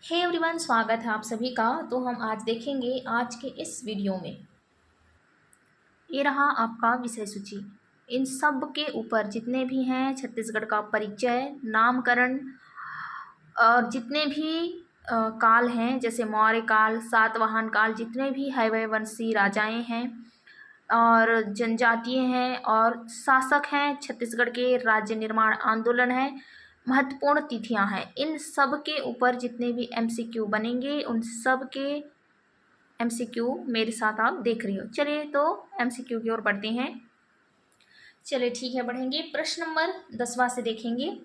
Hey everyone, स्वागत है आप सभी का। तो हम आज देखेंगे आज के इस वीडियो में, ये रहा आपका विषय सूची। इन सब के ऊपर जितने भी हैं छत्तीसगढ़ का परिचय, नामकरण और जितने भी काल हैं, जैसे मौर्य काल, सातवाहन काल, जितने भी हैवयवंशी राजाएं हैं और जनजातीय हैं और शासक हैं, छत्तीसगढ़ के राज्य निर्माण आंदोलन है, महत्वपूर्ण तिथियां हैं, इन सब के ऊपर जितने भी एमसीक्यू बनेंगे उन सब के एमसीक्यू मेरे साथ आप देख रही हो। चलिए तो एमसीक्यू की ओर बढ़ते हैं। चलिए ठीक है, बढ़ेंगे। प्रश्न नंबर 10वां से देखेंगे।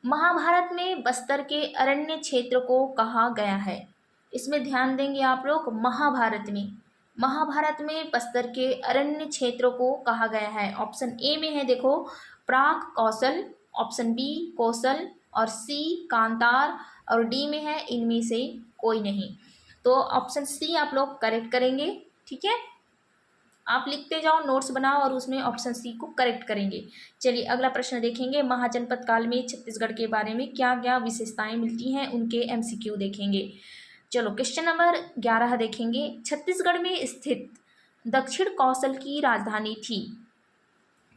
महाभारत में बस्तर के अरण्य क्षेत्र को कहा गया है। इसमें ध्यान देंगे आप लोग। महाभारत में बस्तर के अरण्य क्षेत्र को कहा गया है। ऑप्शन ए में है, देखो, प्राक कौशल, ऑप्शन बी कौशल और सी कांतार और डी में है इनमें से कोई नहीं। तो ऑप्शन सी आप लोग करेक्ट करेंगे। ठीक है, आप लिखते जाओ, नोट्स बनाओ और उसमें ऑप्शन सी को करेक्ट करेंगे। चलिए अगला प्रश्न देखेंगे। महाजनपद काल में छत्तीसगढ़ के बारे में क्या क्या विशेषताएं मिलती हैं, उनके एमसीक्यू देखेंगे। चलो क्वेश्चन नंबर 11 देखेंगे। छत्तीसगढ़ में स्थित दक्षिण कौशल की राजधानी थी।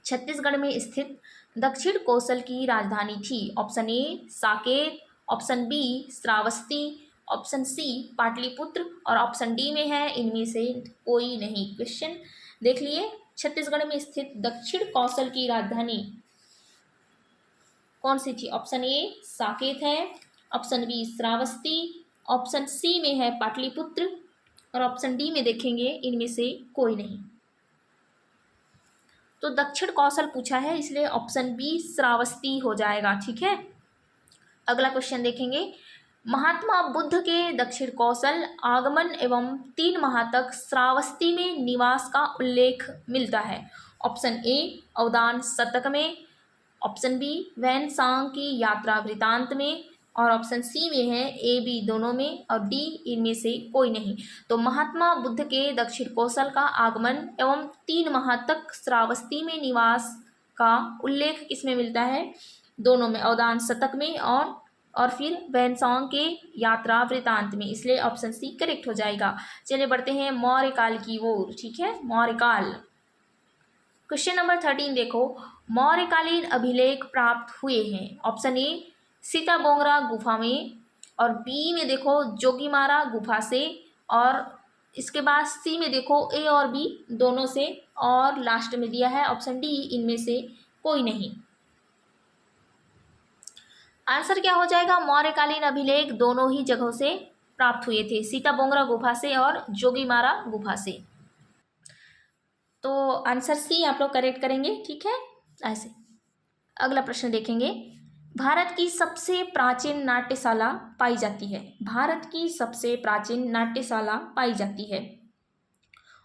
छत्तीसगढ़ में स्थित दक्षिण कौशल की राजधानी थी। Option A Saket, option B Shravasti, option C Pataliputra और ऑप्शन डी में है इनमें से कोई नहीं। क्वेश्चन देख लिए। छत्तीसगढ़ में स्थित दक्षिण कौशल की राजधानी कौन सी थी? ऑप्शन ए साकेत है, option B Shravasti, option C में है पाटलिपुत्र और ऑप्शन डी में देखेंगे इनमें से कोई नहीं। तो दक्षिण कौशल पूछा है, इसलिए ऑप्शन बी श्रावस्ती हो जाएगा। ठीक है, अगला क्वेश्चन देखेंगे। महात्मा बुद्ध के दक्षिण कौशल आगमन एवं 3 माह तक श्रावस्ती में निवास का उल्लेख मिलता है। ऑप्शन ए अवदान शतक में, ऑप्शन बी वैनसांग की यात्रा वृतांत में और ऑप्शन सी में है ए बी दोनों में और डी इनमें से कोई नहीं। तो महात्मा बुद्ध के दक्षिण कौशल का आगमन एवं 3 माह तक श्रावस्ती में निवास का उल्लेख किसमें मिलता है? दोनों में, अवदान शतक में और फिर वैनसांग के यात्रा वृतांत में, इसलिए ऑप्शन सी करेक्ट हो जाएगा। चलिए बढ़ते हैं मौर्य काल की ओर। ठीक है, मौर्य काल। क्वेश्चन नंबर 13 देखो। मौर्यकालीन अभिलेख प्राप्त हुए हैं। ऑप्शन ए सीताबोंगरा गुफा में और बी में देखो जोगीमारा गुफा से और इसके बाद सी में देखो ए और बी दोनों से और लास्ट में दिया है ऑप्शन डी इनमें से कोई नहीं। आंसर क्या हो जाएगा? मौर्यकालीन अभिलेख दोनों ही जगहों से प्राप्त हुए थे, सीताबोंगरा गुफा से और जोगीमारा गुफा से। तो आंसर सी आप लोग करेक्ट करेंगे। ठीक है, ऐसे। अगला प्रश्न देखेंगे। भारत की सबसे प्राचीन नाट्यशाला पाई जाती है। भारत की सबसे प्राचीन नाट्यशाला पाई जाती है।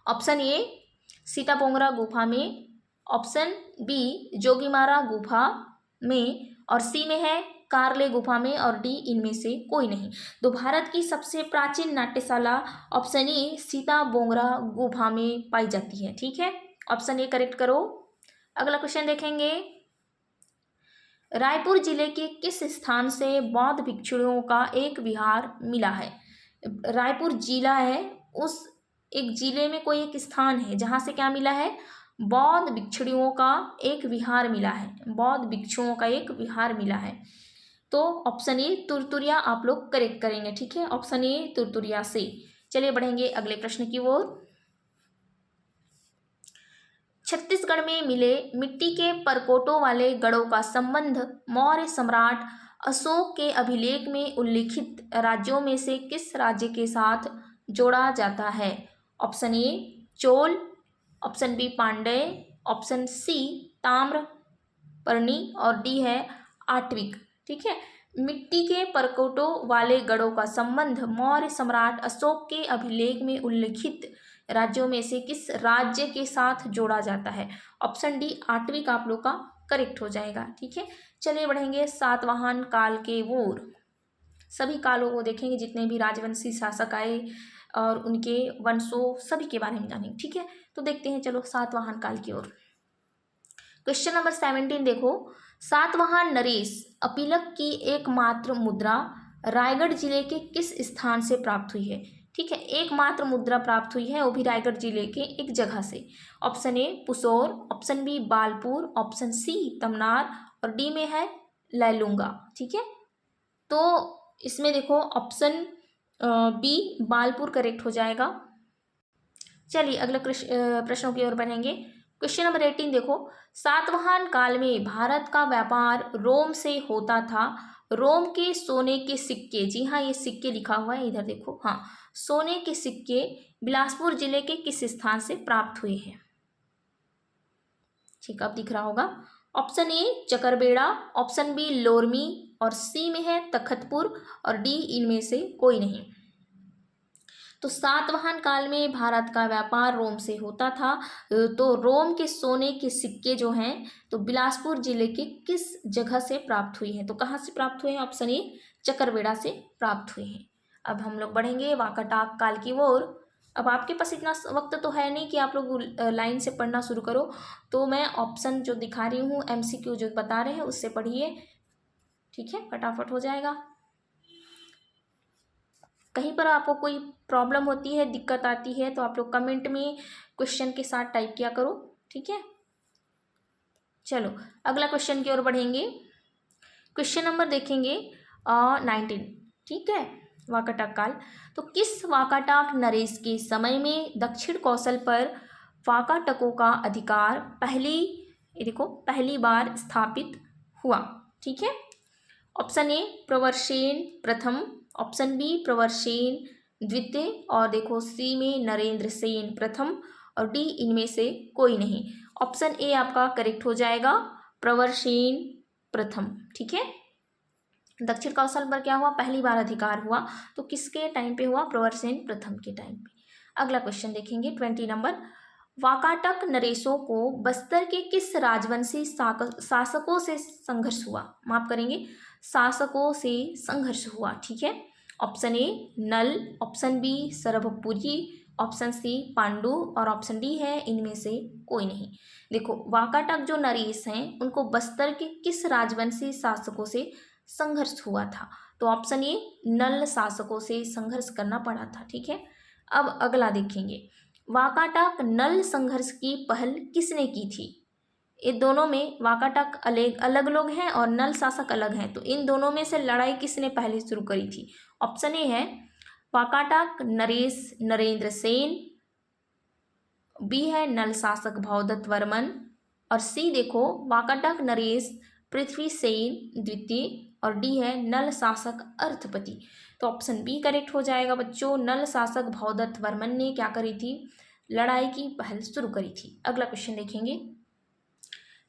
ऑप्शन ए सीताबोंगरा गुफा में, ऑप्शन बी जोगीमारा गुफा में और सी में है कार्ले गुफा में और डी इनमें से कोई नहीं। तो भारत की सबसे प्राचीन नाट्यशाला ऑप्शन ए सीताबोंगरा गुफा में पाई जाती है। ठीक है, ऑप्शन ए करेक्ट करो। अगला क्वेश्चन देखेंगे। रायपुर जिले के किस स्थान से बौद्ध भिक्षुओं का एक विहार मिला है? रायपुर जिला है, उस एक जिले में कोई एक स्थान है जहाँ से क्या मिला है? बौद्ध भिक्षुओं का एक विहार मिला है। बौद्ध भिक्षुओं का एक विहार मिला है। तो ऑप्शन ए तुरतुरिया आप लोग करेक्ट करेंगे। ठीक है, ऑप्शन ए तुरतुरिया से। चलिए बढ़ेंगे अगले प्रश्न की ओर। छत्तीसगढ़ में मिले मिट्टी के परकोटों वाले गढ़ों का संबंध मौर्य सम्राट अशोक के अभिलेख में उल्लिखित राज्यों में से किस राज्य के साथ जोड़ा जाता है? Option A Chola, option B Pandya, option C Tamraparni और डी है आटविक। ठीक है, मिट्टी के परकोटों वाले गढ़ों का संबंध मौर्य सम्राट अशोक के अभिलेख में उल्लिखित राज्यों में से किस राज्य के साथ जोड़ा जाता है? ऑप्शन डी आटविक आप लोग का करेक्ट हो जाएगा। ठीक है, चलिए बढ़ेंगे सातवाहन काल के ओर। सभी कालों को देखेंगे, जितने भी राजवंशी शासक आए और उनके वंशों सभी के बारे में जानेंगे। ठीक है, तो देखते हैं चलो सातवाहन काल की ओर। क्वेश्चन नंबर 17 देखो। सातवाहन नरेश अपीलक की एकमात्र मुद्रा रायगढ़ जिले के किस स्थान से प्राप्त हुई है? ठीक है, एकमात्र मुद्रा प्राप्त हुई है, वो भी रायगढ़ जिले के एक जगह से। Option A Pusaur, option B Balpur, option C Tamnar और डी में है लैलूंगा। ठीक है, तो इसमें देखो ऑप्शन बी बालपुर करेक्ट हो जाएगा। चलिए अगले प्रश्नों की ओर बढ़ेंगे। क्वेश्चन नंबर 18 देखो, सातवाहन काल में भारत का व्यापार रोम से होता था। रोम के सोने के सिक्के, जी हाँ ये सिक्के लिखा हुआ है इधर देखो, हाँ सोने के सिक्के बिलासपुर जिले के किस स्थान से प्राप्त हुए हैं? ठीक, अब दिख रहा होगा। Option A Chakarbeda, option B Lormi और सी में है तखतपुर और डी इनमें से कोई नहीं। तो सातवाहन काल में भारत का व्यापार रोम से होता था। तो रोम के सोने के सिक्के जो हैं तो बिलासपुर जिले के किस जगह से प्राप्त हुए हैं? तो कहाँ से प्राप्त हुए हैं? ऑप्शन ए चकरबेड़ा से प्राप्त हुए हैं। अब हम लोग बढ़ेंगे वाकाटाक काल की ओर। अब आपके पास इतना वक्त तो है नहीं कि आप लोग लाइन से पढ़ना शुरू करो, तो मैं ऑप्शन जो दिखा रही हूँ MCQ जो बता रहे हैं उससे पढ़िए। ठीक है, फटाफट हो जाएगा। कहीं पर आपको कोई प्रॉब्लम होती है, दिक्कत आती है तो आप लोग कमेंट में क्वेश्चन के साथ टाइप किया करो। ठीक है, चलो अगला क्वेश्चन की ओर बढ़ेंगे। क्वेश्चन नंबर देखेंगे 19। ठीक है, वाकाटक काल। तो किस वाकाटक नरेश के समय में दक्षिण कौशल पर वाकाटकों का अधिकार पहली बार स्थापित हुआ? ठीक है, ऑप्शन ए प्रवरसेन प्रथम, ऑप्शन बी प्रवरसेन द्वितीय और देखो सी में नरेंद्र सेन प्रथम और डी इनमें से कोई नहीं। ऑप्शन ए आपका करेक्ट हो जाएगा, प्रवरसेन प्रथम। ठीक है, दक्षिण कौशल पर क्या हुआ? पहली बार अधिकार हुआ। तो किसके टाइम पे हुआ? प्रवरसेन प्रथम के टाइम पे। अगला क्वेश्चन देखेंगे 20 नंबर। वाकाटक नरेशों को बस्तर के किस राजवंशी शासकों से संघर्ष हुआ? माफ करेंगे, शासकों से संघर्ष हुआ। ठीक है, option A Nal, option B Sarabhpuri, option C Pandu और ऑप्शन डी है इनमें से कोई नहीं। देखो वाकाटक जो नरेश हैं उनको बस्तर के किस राजवंशी शासकों से संघर्ष हुआ था? तो ऑप्शन ए नल शासकों से संघर्ष करना पड़ा था। ठीक है, अब अगला देखेंगे। वाकाटक नल संघर्ष की पहल किसने की थी? ये दोनों में वाकाटक अलग लोग हैं और नल शासक अलग हैं, तो इन दोनों में से लड़ाई किसने पहले शुरू करी थी? ऑप्शन ए है वाकाटक नरेश नरेंद्र सेन, बी है नल शासक भवदत्त वर्मन और सी देखो वाकाटक नरेश पृथ्वी सेन द्वितीय और डी है नल शासक अर्थपति। तो ऑप्शन बी करेक्ट हो जाएगा बच्चों। नल शासक भवदत्त वर्मन ने क्या करी थी? लड़ाई की पहल शुरू करी थी। अगला क्वेश्चन देखेंगे।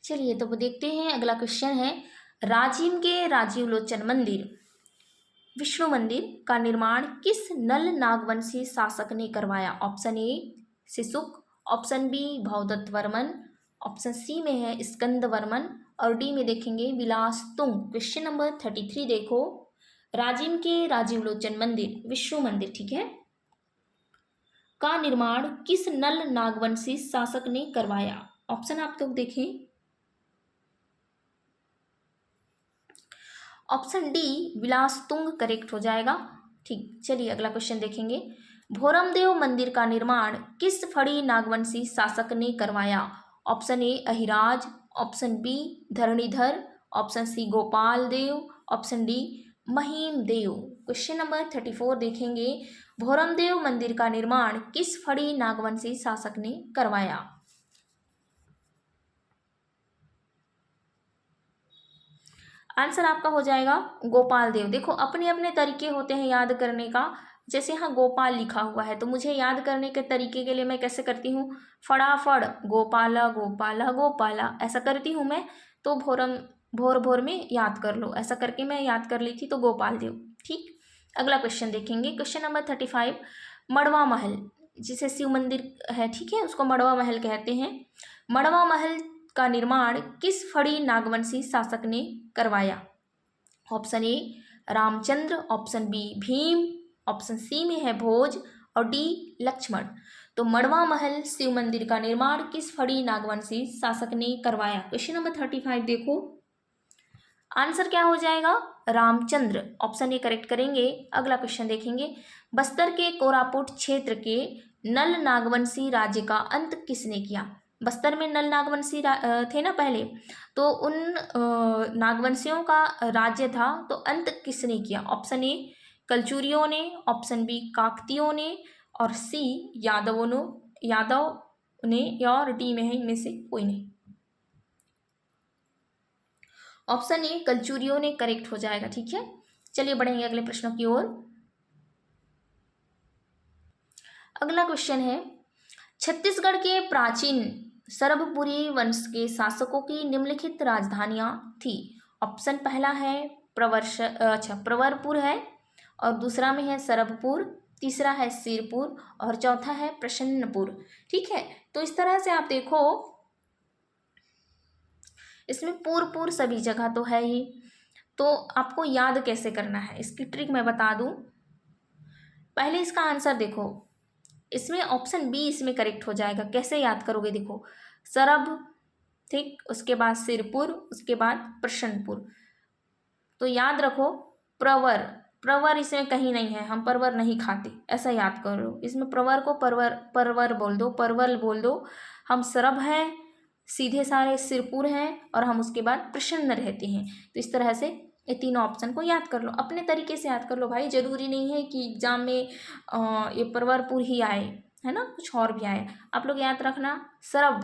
चलिए तो देखते हैं, अगला क्वेश्चन है राजिम के राजीव लोचन मंदिर विष्णु मंदिर का निर्माण किस नल नागवंशी शासक ने करवाया? Option A Shishuk, option B Bhavdatta Varman, option C में है स्कंद वर्मन और डी में देखेंगे विलास तुंग। क्वेश्चन नंबर 33 देखो, राजिम के राजीव लोचन मंदिर विष्णु मंदिर, ठीक है, का निर्माण किस नल नागवंशी शासक ने करवाया? ऑप्शन आप लोग देखें, ऑप्शन डी विलासतुंग करेक्ट हो जाएगा। ठीक, चलिए अगला क्वेश्चन देखेंगे। भोरमदेव मंदिर का निर्माण किस फड़ी नागवंशी शासक ने करवाया? Option A Ahiraj, option B Dharnidhar, option C Gopal Dev, option D Mahim Dev. Question number 34 देखेंगे। भोरमदेव मंदिर का निर्माण किस फड़ी नागवंशी शासक ने करवाया? आंसर आपका हो जाएगा गोपाल देव। देखो अपने अपने तरीके होते हैं याद करने का। जैसे यहाँ गोपाल लिखा हुआ है तो मुझे याद करने के तरीके के लिए मैं कैसे करती हूँ, फटाफट गोपाला गोपाला गोपाला ऐसा करती हूँ मैं। तो भोर भोर में याद कर लो, ऐसा करके मैं याद कर ली थी, तो गोपाल देव। ठीक, अगला क्वेश्चन देखेंगे। Question number 35। मड़वा महल जिसे शिव मंदिर है, ठीक है, उसको मड़वा महल कहते हैं। मड़वा महल का निर्माण किस फड़ी नागवंशी शासक ने करवाया? Option A Ramchandra, option B Bhim, option C में है भोज और डी लक्ष्मण। तो मड़वा महल शिव मंदिर का निर्माण किस फड़ी नागवंशी शासक ने करवाया? क्वेश्चन नंबर 35 देखो, आंसर क्या हो जाएगा? रामचंद्र। ऑप्शन ए करेक्ट करेंगे। अगला क्वेश्चन देखेंगे, बस्तर के कोरापुट क्षेत्र के नल नागवंशी राज्य का अंत किसने किया? बस्तर में नल नागवंशी थे ना पहले, तो उन नागवंशियों का राज्य था, तो अंत किसने किया? ऑप्शन ए कलचुरियों ने, ऑप्शन बी काकतियों ने, और सी यादव ने, और डी में है इनमें से कोई नहीं। ऑप्शन ए कलचुरियों ने करेक्ट हो जाएगा। ठीक है, चलिए बढ़ेंगे अगले प्रश्नों की ओर। अगला क्वेश्चन है, छत्तीसगढ़ के प्राचीन सरभपुरी वंश के शासकों की निम्नलिखित राजधानियां थी। ऑप्शन पहला है प्रवरपुर है, और दूसरा में है सरभपुर, तीसरा है सिरपुर, और चौथा है प्रसन्नपुर। ठीक है, तो इस तरह से आप देखो, इसमें पूर सभी जगह तो है ही, तो आपको याद कैसे करना है इसकी ट्रिक मैं बता दूं। पहले इसका आंसर देखो, इसमें ऑप्शन बी इसमें करेक्ट हो जाएगा। कैसे याद करोगे? देखो, सरब, ठीक, उसके बाद सिरपुर, उसके बाद प्रसन्नपुर। तो याद रखो, प्रवर इसमें कहीं नहीं है, हम परवर नहीं खाते, ऐसा याद करो। इसमें प्रवर को परवर बोल दो, परवल बोल दो। हम सरब हैं, सीधे सारे सिरपुर हैं, और हम उसके बाद प्रसन्न रहते हैं। तो इस तरह से ये तीनों ऑप्शन को याद कर लो, अपने तरीके से याद कर लो भाई। जरूरी नहीं है कि एग्जाम में ये परवरपुर ही आए, है ना, कुछ और भी आए। आप लोग याद रखना, सरब,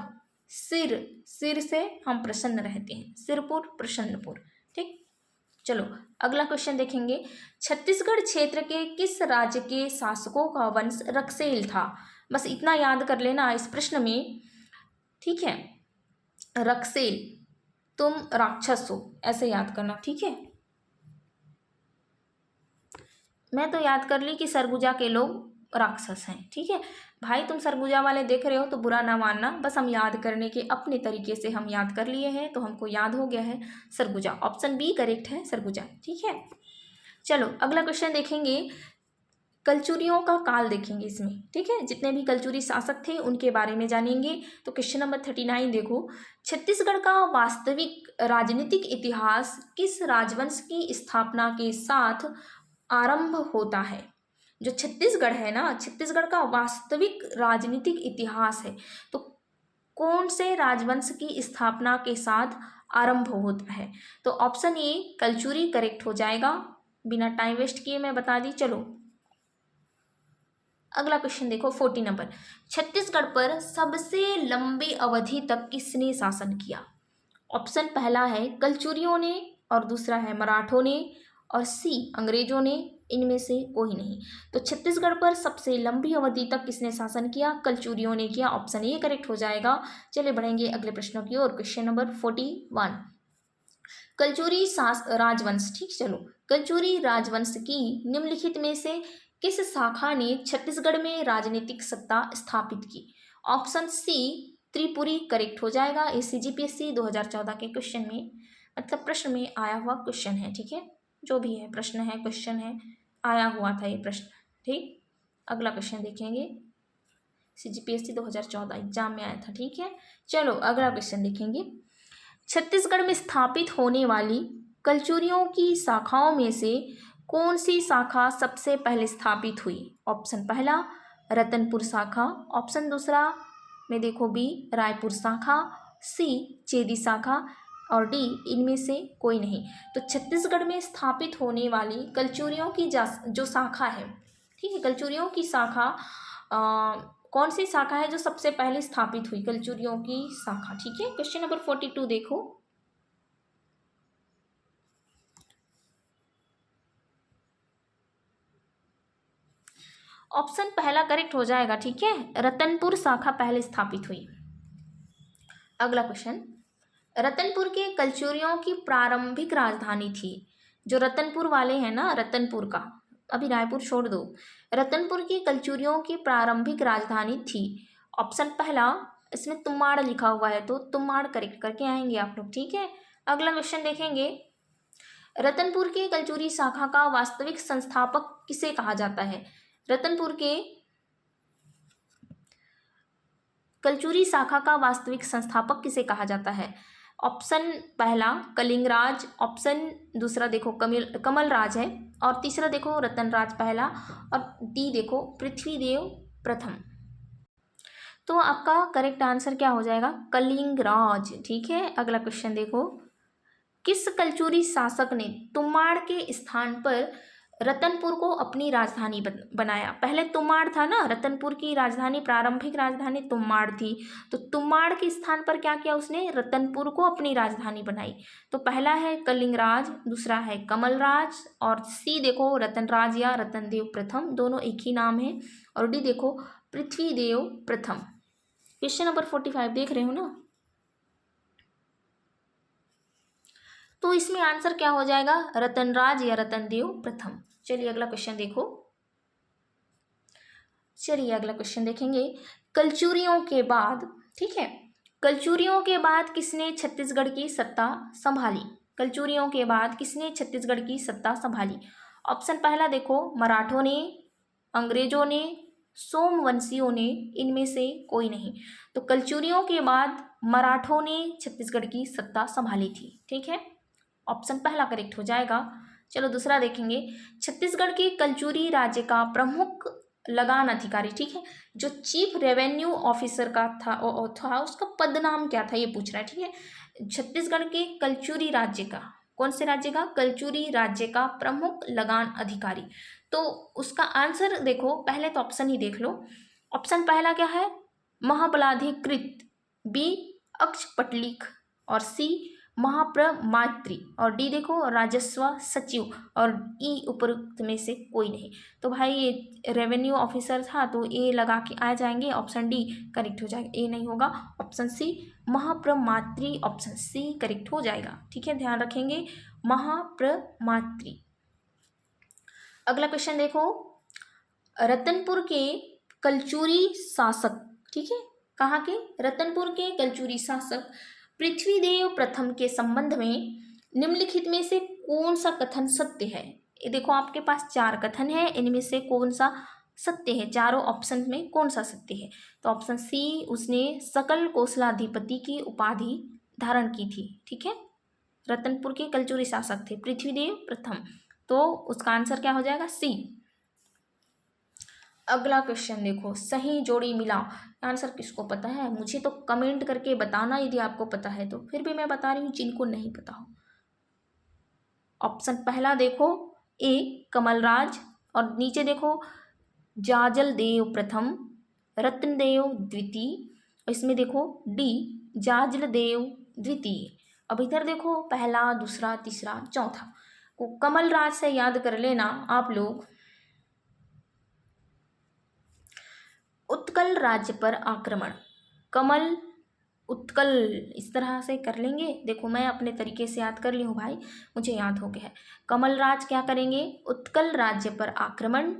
सिर से हम प्रसन्न रहते हैं, सिरपुर, प्रसन्नपुर। ठीक, चलो अगला क्वेश्चन देखेंगे, छत्तीसगढ़ क्षेत्र के किस राज्य के शासकों का वंश रक्सेल था? बस इतना याद कर लेना इस प्रश्न में। ठीक है, रक्सेल, तुम राक्षस हो, ऐसे याद करना। ठीक है, मैं तो याद कर ली कि सरगुजा के लोग राक्षस हैं। ठीक है भाई, तुम सरगुजा वाले देख रहे हो तो बुरा ना मानना, बस हम याद करने के अपने तरीके से हम याद कर लिए हैं, तो हमको याद हो गया है सरगुजा। ऑप्शन बी करेक्ट है, सरगुजा। ठीक है, चलो अगला क्वेश्चन देखेंगे, कलचुरियों का काल देखेंगे इसमें। ठीक है, जितने भी कलचुरी शासक थे उनके बारे में जानेंगे। तो क्वेश्चन नंबर 39 देखो, छत्तीसगढ़ का वास्तविक राजनीतिक इतिहास किस राजवंश की स्थापना के साथ आरंभ होता है? जो छत्तीसगढ़ है ना, छत्तीसगढ़ का वास्तविक राजनीतिक इतिहास है, तो कौन से राजवंश की स्थापना के साथ आरंभ होता है? तो ऑप्शन ए कलचुरी करेक्ट हो जाएगा। बिना टाइम वेस्ट किए मैं बता दी। चलो अगला क्वेश्चन देखो, 40 नंबर, छत्तीसगढ़ पर सबसे लंबी अवधि तक किसने शासन किया? ऑप्शन पहला है कलचुरियों ने, और दूसरा है मराठों ने, और सी अंग्रेजों ने, इनमें से कोई नहीं। तो छत्तीसगढ़ पर सबसे लंबी अवधि तक किसने शासन किया? कलचुरियों ने किया। ऑप्शन ए करेक्ट हो जाएगा। चलिए बढ़ेंगे अगले प्रश्नों की ओर। क्वेश्चन नंबर 41, कलचुरी राजवंश। ठीक, चलो, कलचुरी राजवंश की निम्नलिखित में से किस शाखा ने छत्तीसगढ़ में राजनीतिक सत्ता स्थापित की? ऑप्शन सी त्रिपुरी करेक्ट हो जाएगा। ये CGPSC 2014 के क्वेश्चन में, मतलब प्रश्न में आया हुआ क्वेश्चन है। ठीक है, जो भी है प्रश्न है, क्वेश्चन है, आया हुआ था ये प्रश्न। ठीक, अगला क्वेश्चन देखेंगे, CGPSC 2014 एग्जाम में आया था। ठीक है, चलो अगला क्वेश्चन देखेंगे, छत्तीसगढ़ में स्थापित होने वाली कलचुरियों की शाखाओं में से कौन सी शाखा सबसे पहले स्थापित हुई? ऑप्शन पहला रतनपुर शाखा, ऑप्शन दूसरा में देखो बी रायपुर शाखा, सी चेदी शाखा, और डी इनमें से कोई नहीं। तो छत्तीसगढ़ में स्थापित होने वाली कलचुरियों की जो शाखा है, ठीक है, कलचुरियों की शाखा कौन सी शाखा है जो सबसे पहले स्थापित हुई? कलचुरियों की शाखा। ठीक है, क्वेश्चन नंबर 42 देखो, ऑप्शन पहला करेक्ट हो जाएगा। ठीक है, रतनपुर शाखा पहले स्थापित हुई। अगला क्वेश्चन, रतनपुर के कलचुरियों की प्रारंभिक राजधानी थी। जो रतनपुर वाले हैं ना, रतनपुर का, अभी रायपुर छोड़ दो, रतनपुर की कलचुरियों की प्रारंभिक राजधानी थी। ऑप्शन पहला, इसमें तुम्माड़ लिखा हुआ है तो तुम्माड़ करेक्ट करके आएंगे आप लोग। ठीक है, अगला क्वेश्चन देखेंगे, रतनपुर के कलचुरी शाखा का वास्तविक संस्थापक किसे कहा जाता है? रतनपुर के कलचुरी शाखा का वास्तविक संस्थापक किसे कहा जाता है? ऑप्शन पहला कलिंगराज, ऑप्शन दूसरा देखो कमल राज है, और तीसरा देखो रतनराज पहला, और डी देखो पृथ्वीदेव प्रथम। तो आपका करेक्ट आंसर क्या हो जाएगा? कलिंगराज। ठीक है, अगला क्वेश्चन देखो, किस कलचुरी शासक ने तुम्माड़ के स्थान पर रतनपुर को अपनी राजधानी बनाया? पहले तुम्माड़ था ना, रतनपुर की राजधानी, प्रारंभिक राजधानी तुम्माड़ थी, तो तुम्माड़ के स्थान पर क्या किया उसने? रतनपुर को अपनी राजधानी बनाई। तो पहला है कलिंगराज, दूसरा है कमलराज, और सी देखो रतनराज या रतनदेव प्रथम, दोनों एक ही नाम है, और डी देखो पृथ्वीदेव प्रथम। क्वेश्चन नंबर 45 देख रहे हो ना? तो इसमें आंसर क्या हो जाएगा? रतनराज या रतनदेव प्रथम। चलिए अगला क्वेश्चन देखो, चलिए अगला क्वेश्चन देखेंगे, कलचुरियों के बाद, ठीक है, कलचुरियों के बाद किसने छत्तीसगढ़ की सत्ता संभाली? कलचुरियों के बाद किसने छत्तीसगढ़ की सत्ता संभाली? ऑप्शन पहला देखो मराठों ने, अंग्रेजों ने, सोमवंशियों ने, इनमें से कोई नहीं। तो कलचुरियों के बाद मराठों ने छत्तीसगढ़ की सत्ता संभाली थी। ठीक है, ऑप्शन पहला करेक्ट हो जाएगा। चलो दूसरा देखेंगे, छत्तीसगढ़ के कलचुरी राज्य का प्रमुख लगान अधिकारी, ठीक है, जो चीफ रेवेन्यू ऑफिसर का था उसका पद नाम क्या था, ये पूछ रहा है। ठीक है, छत्तीसगढ़ के कलचुरी राज्य का, कौन से राज्य का? कलचुरी राज्य का प्रमुख लगान अधिकारी। तो उसका आंसर देखो, पहले तो ऑप्शन ही देख लो। ऑप्शन पहला क्या है? महाबलाधिकृत, बी अक्षपटलिक, और सी महाप्रमात्री, और डी देखो राजस्व सचिव, और ई उपरोक्त में से कोई नहीं। तो भाई ये रेवेन्यू ऑफिसर था, तो ए लगा के आ जाएंगे, ऑप्शन डी करेक्ट हो जाएगा, ए नहीं होगा, ऑप्शन सी महाप्रमात्री, ऑप्शन सी करेक्ट हो जाएगा। ठीक है, ध्यान रखेंगे, महाप्रमात्री। अगला क्वेश्चन देखो, रतनपुर के कलचुरी शासक, ठीक है, कहाँ के? रतनपुर के कलचुरी शासक पृथ्वीदेव प्रथम के संबंध में निम्नलिखित में से कौन सा कथन सत्य है? ये देखो आपके पास चार कथन है, इनमें से कौन सा सत्य है? चारों ऑप्शन में कौन सा सत्य है? तो ऑप्शन सी, उसने सकल कोसलाधिपति की उपाधि धारण की थी। ठीक है, रतनपुर के कलचुरी शासक थे पृथ्वीदेव प्रथम, तो उसका आंसर क्या हो जाएगा? सी। अगला क्वेश्चन देखो, सही जोड़ी मिलाओ। आंसर किसको पता है? मुझे तो कमेंट करके बताना यदि आपको पता है तो, फिर भी मैं बता रही हूँ जिनको नहीं पता हो। ऑप्शन पहला देखो ए कमलराज, और नीचे देखो जाजल देव प्रथम, रत्नदेव द्वितीय, इसमें देखो डी जाजल देव द्वितीय। अब इधर देखो पहला, दूसरा, तीसरा, चौथा को कमलराज से याद कर लेना आप लोग। उत्कल राज्य पर आक्रमण, कमल उत्कल, इस तरह से कर लेंगे। देखो मैं अपने तरीके से याद कर ली हूँ भाई, मुझे याद हो गया है। कमलराज क्या करेंगे? उत्कल राज्य पर आक्रमण।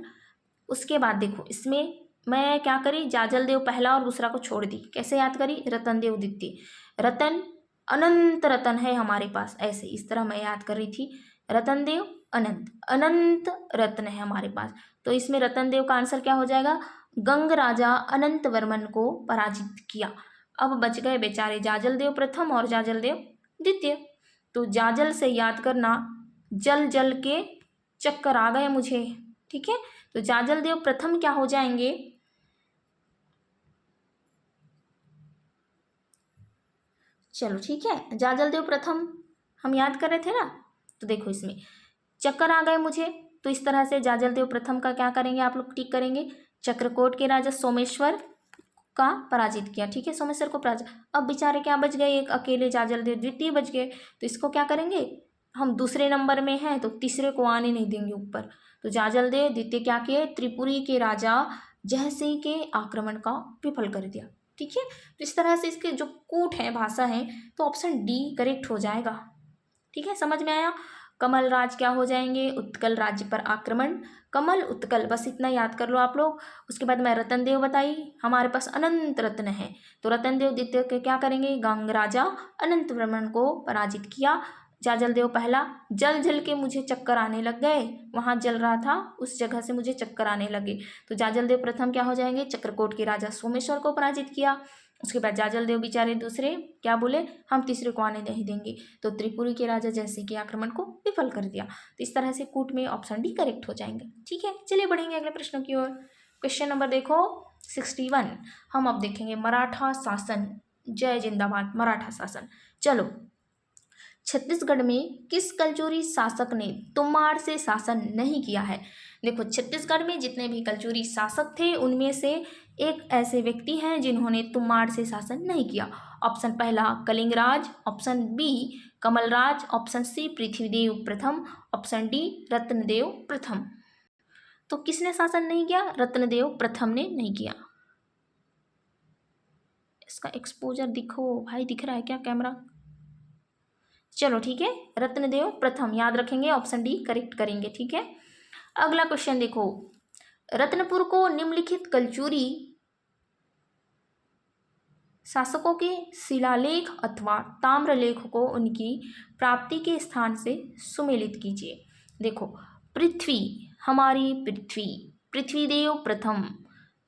उसके बाद देखो इसमें मैं क्या करी, जाजल देव पहला और दूसरा को छोड़ दी। कैसे याद करी? रतन देव द्वितीय, रतन अनंत रतन है हमारे पास, ऐसे इस तरह मैं याद कर रही थी। रतन देव अनंत, अनंत रत्न है हमारे पास, तो इसमें रतन देव का आंसर क्या हो जाएगा? गंग राजा अनंत वर्मन को पराजित किया। अब बच गए बेचारे जाजल देव प्रथम और जाजल देव द्वितीय। तो जाजल से याद करना, जल जल के चक्कर आ गए मुझे। ठीक है, तो जाजल देव प्रथम क्या हो जाएंगे? चलो ठीक है, जाजल देव प्रथम हम याद कर रहे थे ना, तो देखो इसमें चक्कर आ गए मुझे, तो इस तरह से जाजल देव प्रथम का क्या करेंगे आप लोग? टिक करेंगे। चक्रकोट के राजा सोमेश्वर का पराजित किया। ठीक है, सोमेश्वर को पराजित। अब बेचारे क्या बच गए? एक अकेले जाजल देव द्वितीय बच गए, तो इसको क्या करेंगे? हम दूसरे नंबर में हैं तो तीसरे को आने नहीं देंगे ऊपर। तो जाजल देव द्वितीय क्या किए? त्रिपुरी के राजा जयसिंह के आक्रमण का विफल कर दिया। ठीक है, तो इस तरह से इसके जो कूट है, भाषा है, तो ऑप्शन डी करेक्ट हो जाएगा। ठीक है, समझ में आया? कमलराज क्या हो जाएंगे? उत्कल राज्य पर आक्रमण, कमल उत्कल, बस इतना याद कर लो आप लोग। उसके बाद मैं रतन देव बताई, हमारे पास अनंत रत्न है, तो रतन देव द्वितीय के क्या करेंगे? गंग राजा अनंत वर्मन को पराजित किया। जाजल देव पहला, जल जल के मुझे चक्कर आने लग गए, वहाँ जल रहा था उस जगह से मुझे चक्कर आने लगे। तो जाजल देव प्रथम क्या हो जाएंगे, चक्रकोट के राजा सोमेश्वर को पराजित किया। उसके बाद जाजल देव बेचारे दूसरे क्या बोले, हम तीसरे को आने नहीं देंगे, तो त्रिपुरी के राजा जैसे कि आक्रमण को विफल कर दिया। तो इस तरह से कूट में ऑप्शन डी करेक्ट हो जाएंगे। ठीक है, चलिए बढ़ेंगे अगले प्रश्नों की ओर। क्वेश्चन नंबर देखो 61। हम अब देखेंगे मराठा शासन, जय जिंदाबाद मराठा शासन। चलो, छत्तीसगढ़ में किस कलचुरी शासक ने तुम्बाड़ से शासन नहीं किया है। देखो, छत्तीसगढ़ में जितने भी कलचुरी शासक थे उनमें से एक ऐसे व्यक्ति हैं जिन्होंने तुम्बाड़ से शासन नहीं किया। ऑप्शन पहला Kalingraj, option B Kamalraj, option C Prithvidev प्रथम, ऑप्शन डी रत्नदेव प्रथम। तो किसने शासन नहीं किया, रत्नदेव प्रथम ने नहीं किया। इसका एक्सपोजर दिखो भाई, दिख रहा है क्या कैमरा? चलो ठीक है, रत्नदेव प्रथम याद रखेंगे, ऑप्शन डी करेक्ट करेंगे। ठीक है, अगला क्वेश्चन देखो, रत्नपुर को निम्नलिखित कलचुरी शासकों के शिलालेख अथवा ताम्रलेख को उनकी प्राप्ति के स्थान से सुमेलित कीजिए। देखो, पृथ्वी, हमारी पृथ्वी, पृथ्वीदेव प्रथम,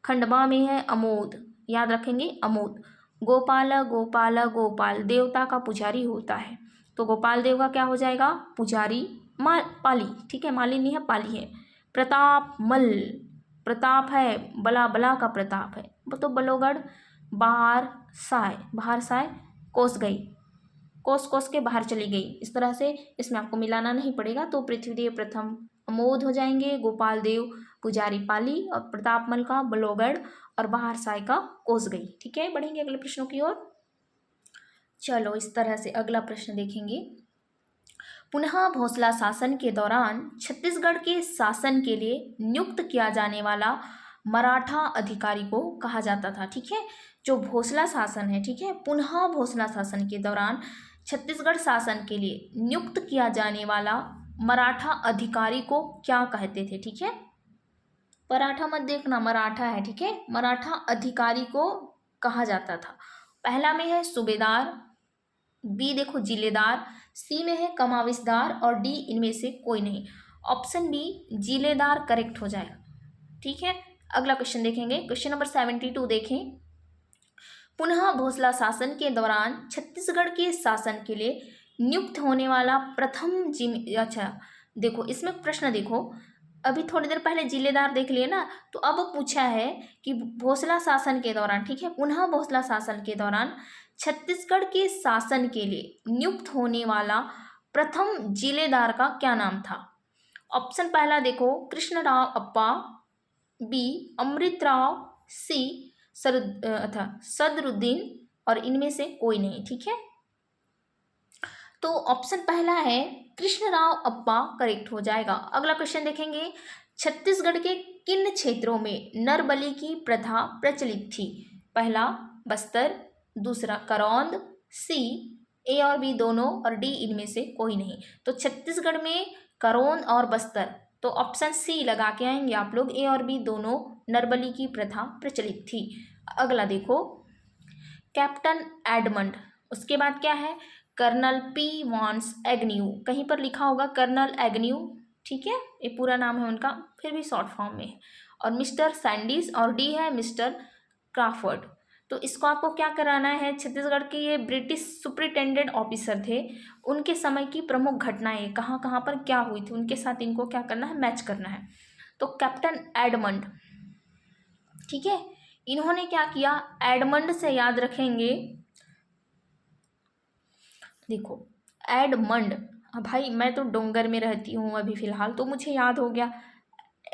खंडवा में है अमोद, याद रखेंगे अमोद। गोपाल, गोपाल गोपाल देवता का पुजारी होता है, तो गोपाल देव का क्या हो जाएगा, पुजारी। पाली, ठीक है, माली नहीं है, पाली है। प्रताप मल, प्रताप है, बला बला का प्रताप है, तो बलोगढ़। बाहर साय, बाहर साय कोस गई, कोस कोस के बाहर चली गई, इस तरह से इसमें आपको मिलाना नहीं पड़ेगा। तो पृथ्वीदेव प्रथम अमोद हो जाएंगे, गोपाल देव पुजारी पाली, और प्रतापमल का बलोगढ़, और बाहर साय का कोस गई। ठीक है, बढ़ेंगे अगले प्रश्नों की ओर। चलो, इस तरह से अगला प्रश्न देखेंगे, पुनः भोसला शासन के दौरान छत्तीसगढ़ के शासन के लिए नियुक्त किया जाने वाला मराठा अधिकारी को कहा जाता था। ठीक है, जो भोसला शासन है, ठीक है, पुनः भोसला शासन के दौरान छत्तीसगढ़ शासन के लिए नियुक्त किया जाने वाला मराठा अधिकारी को क्या कहते थे। ठीक है, पराठा मत देखना, मराठा है। ठीक है, मराठा अधिकारी को कहा जाता था। पहला में है सूबेदार, बी देखो जिलेदार, सी में है कमाविसदार, और डी इनमें से कोई नहीं। ऑप्शन बी जिलेदार करेक्ट हो जाएगा। ठीक है, अगला क्वेश्चन देखेंगे, क्वेश्चन नंबर 72 देखें, पुनः भोसला शासन के दौरान छत्तीसगढ़ के शासन के लिए नियुक्त होने वाला प्रथम अच्छा देखो, इसमें प्रश्न देखो, अभी थोड़ी देर पहले जिलेदार देख लिए ना, तो अब पूछा है कि भोसला शासन के दौरान, ठीक है, पुनः भोसला शासन के दौरान छत्तीसगढ़ के शासन के लिए नियुक्त होने वाला प्रथम जिलेदार का क्या नाम था। ऑप्शन पहला देखो कृष्णराव अप्पा, बी अमृतराव, सी सदरुद्दीन, और इनमें से कोई नहीं। ठीक है, तो ऑप्शन पहला है कृष्णराव अप्पा करेक्ट हो जाएगा। अगला क्वेश्चन देखेंगे, छत्तीसगढ़ के किन क्षेत्रों में नरबलि की प्रथा प्रचलित थी। पहला बस्तर, दूसरा करौंद, सी ए और बी दोनों, और डी इनमें से कोई नहीं। तो छत्तीसगढ़ में करौंद और बस्तर, तो ऑप्शन सी लगा के आएंगे आप लोग, ए और बी दोनों नरबलि की प्रथा प्रचलित थी। अगला देखो कैप्टन एडमंड, उसके बाद क्या है कर्नल पी वॉन्स एग्न्यू, कहीं पर लिखा होगा कर्नल एग्न्यू, ठीक है, ये पूरा नाम है उनका, फिर भी शॉर्ट फॉर्म में है, और मिस्टर सैंडीज, और डी है मिस्टर क्राफर्ड। तो इसको आपको क्या कराना है, छत्तीसगढ़ के ये ब्रिटिश सुपरिटेंडेंट ऑफिसर थे, उनके समय की प्रमुख घटनाएं कहाँ कहाँ पर क्या हुई थी, उनके साथ इनको क्या करना है, मैच करना है। तो कैप्टन एडमंड, ठीक है, इन्होंने क्या किया, एडमंड से याद रखेंगे, देखो एडमंड, भाई मैं तो डोंगर में रहती हूँ अभी फ़िलहाल, तो मुझे याद हो गया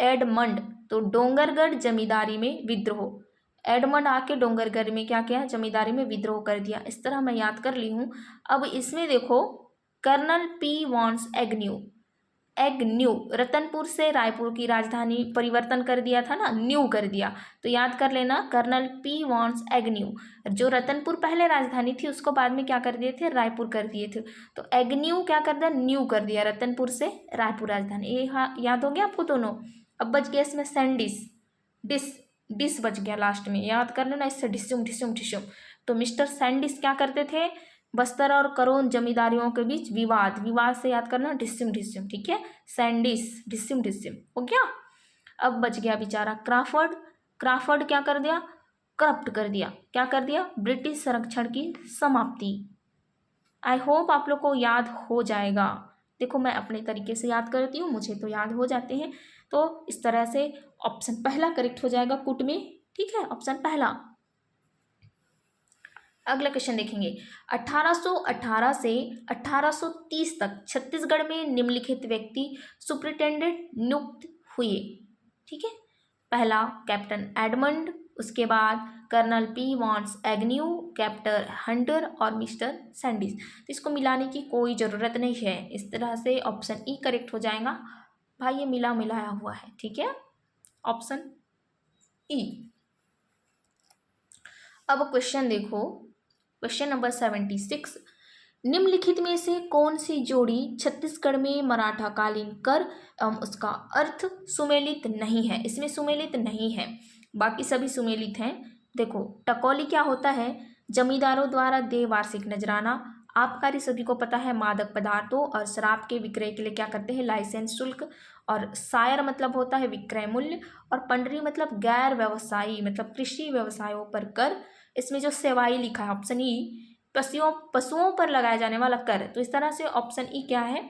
एडमंड, तो डोंगरगढ़ जमींदारी में विद्रोह, एडमंड आके डोंगरगढ़ में क्या किया, जमींदारी में विद्रोह कर दिया, इस तरह मैं याद कर ली हूँ। अब इसमें देखो colonel P Vans Agnew, Agnew Ratanpur से रायपुर की राजधानी परिवर्तन कर दिया था ना, न्यू कर दिया, तो याद कर लेना कर्नल पी वॉन्स एग्न्यू, जो रतनपुर पहले राजधानी थी उसको बाद में क्या कर दिए थे, रायपुर कर दिए थे, तो एग्न्यू क्या कर दिया, न्यू कर दिया, रतनपुर से रायपुर राजधानी। ये हाँ याद हो गया आपको दोनों। अब बच गया इसमें सैंडिस, डिस बच गया लास्ट में, याद कर लेना इससे, ढिसुम ढिसुम ढिसुम। तो मिस्टर सैंडिस क्या करते थे, बस्तर और करोन जमींदारियों के बीच विवाद, विवाद से याद करना ढिस्सिम ढिस्सिम, ठीक है। सैंडिस, ढिस्सिम ढिस्सिम हो गया। अब बच गया बेचारा क्राफर्ड। क्राफर्ड क्या कर दिया, करप्ट कर दिया। क्या कर दिया, ब्रिटिश संरक्षण की समाप्ति। आई होप आप लोग को याद हो जाएगा। देखो मैं अपने तरीके से याद करती हूँ, मुझे तो याद हो जाते हैं। तो इस तरह से ऑप्शन पहला करेक्ट हो जाएगा कुट में, ठीक है, ऑप्शन पहला। अगला क्वेश्चन देखेंगे। 1818 से 1830 तक छत्तीसगढ़ में निम्नलिखित व्यक्ति सुप्रिंटेंडेंट नियुक्त हुए, ठीक है। पहला कैप्टन एडमंड, उसके बाद colonel P Vans Agnew, captain Hunter और मिस्टर सैंडिस। तो इसको मिलाने की कोई ज़रूरत नहीं है, इस तरह से ऑप्शन ई करेक्ट हो जाएगा। भाई ये मिला मिलाया हुआ है, ठीक है, ऑप्शन ई। अब क्वेश्चन देखो, क्वेश्चन नंबर 76। निम्नलिखित में से कौन सी जोड़ी छत्तीसगढ़ में मराठा कालीन कर एवं उसका अर्थ सुमेलित नहीं है। इसमें सुमेलित नहीं है, बाकी सभी सुमेलित हैं। देखो टकोली क्या होता है, जमींदारों द्वारा देय वार्षिक नजराना। आबकारी सभी को पता है, मादक पदार्थों और शराब के विक्रय के लिए क्या करते हैं, लाइसेंस शुल्क। और सायर मतलब होता है विक्रय मूल्य, और पंडरी मतलब गैर व्यवसायी मतलब कृषि व्यवसायों पर कर। इसमें जो सेवाई लिखा है ऑप्शन ई, पशुओं पर लगाया जाने वाला कर। तो इस तरह से ऑप्शन ई क्या है,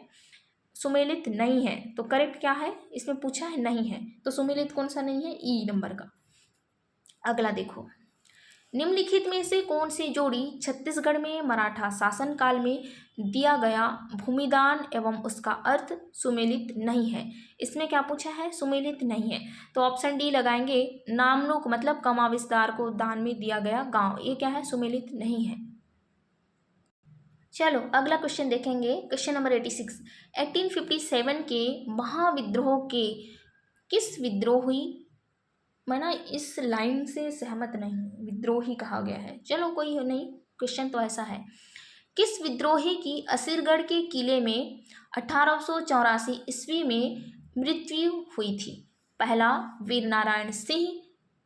सुमेलित नहीं है। तो करेक्ट क्या है, इसमें पूछा है नहीं है, तो सुमेलित कौन सा नहीं है, ई नंबर का। अगला देखो, निम्नलिखित में से कौन सी जोड़ी छत्तीसगढ़ में मराठा शासन काल में दिया गया भूमिदान एवं उसका अर्थ सुमेलित नहीं है। इसमें क्या पूछा है, सुमेलित नहीं है। तो ऑप्शन डी लगाएंगे, नामनुक मतलब कमा विस्तार को दान में दिया गया गांव। ये क्या है, सुमेलित नहीं है। चलो अगला क्वेश्चन देखेंगे, क्वेश्चन नंबर 86। 1857 के महाविद्रोह के किस विद्रोही, मैं ना इस लाइन से सहमत नहीं हूँ, विद्रोही कहा गया है, चलो कोई नहीं, क्वेश्चन तो ऐसा है। किस विद्रोही की असीरगढ़ के किले में 1884 ईस्वी में मृत्यु हुई थी। पहला वीर नारायण सिंह,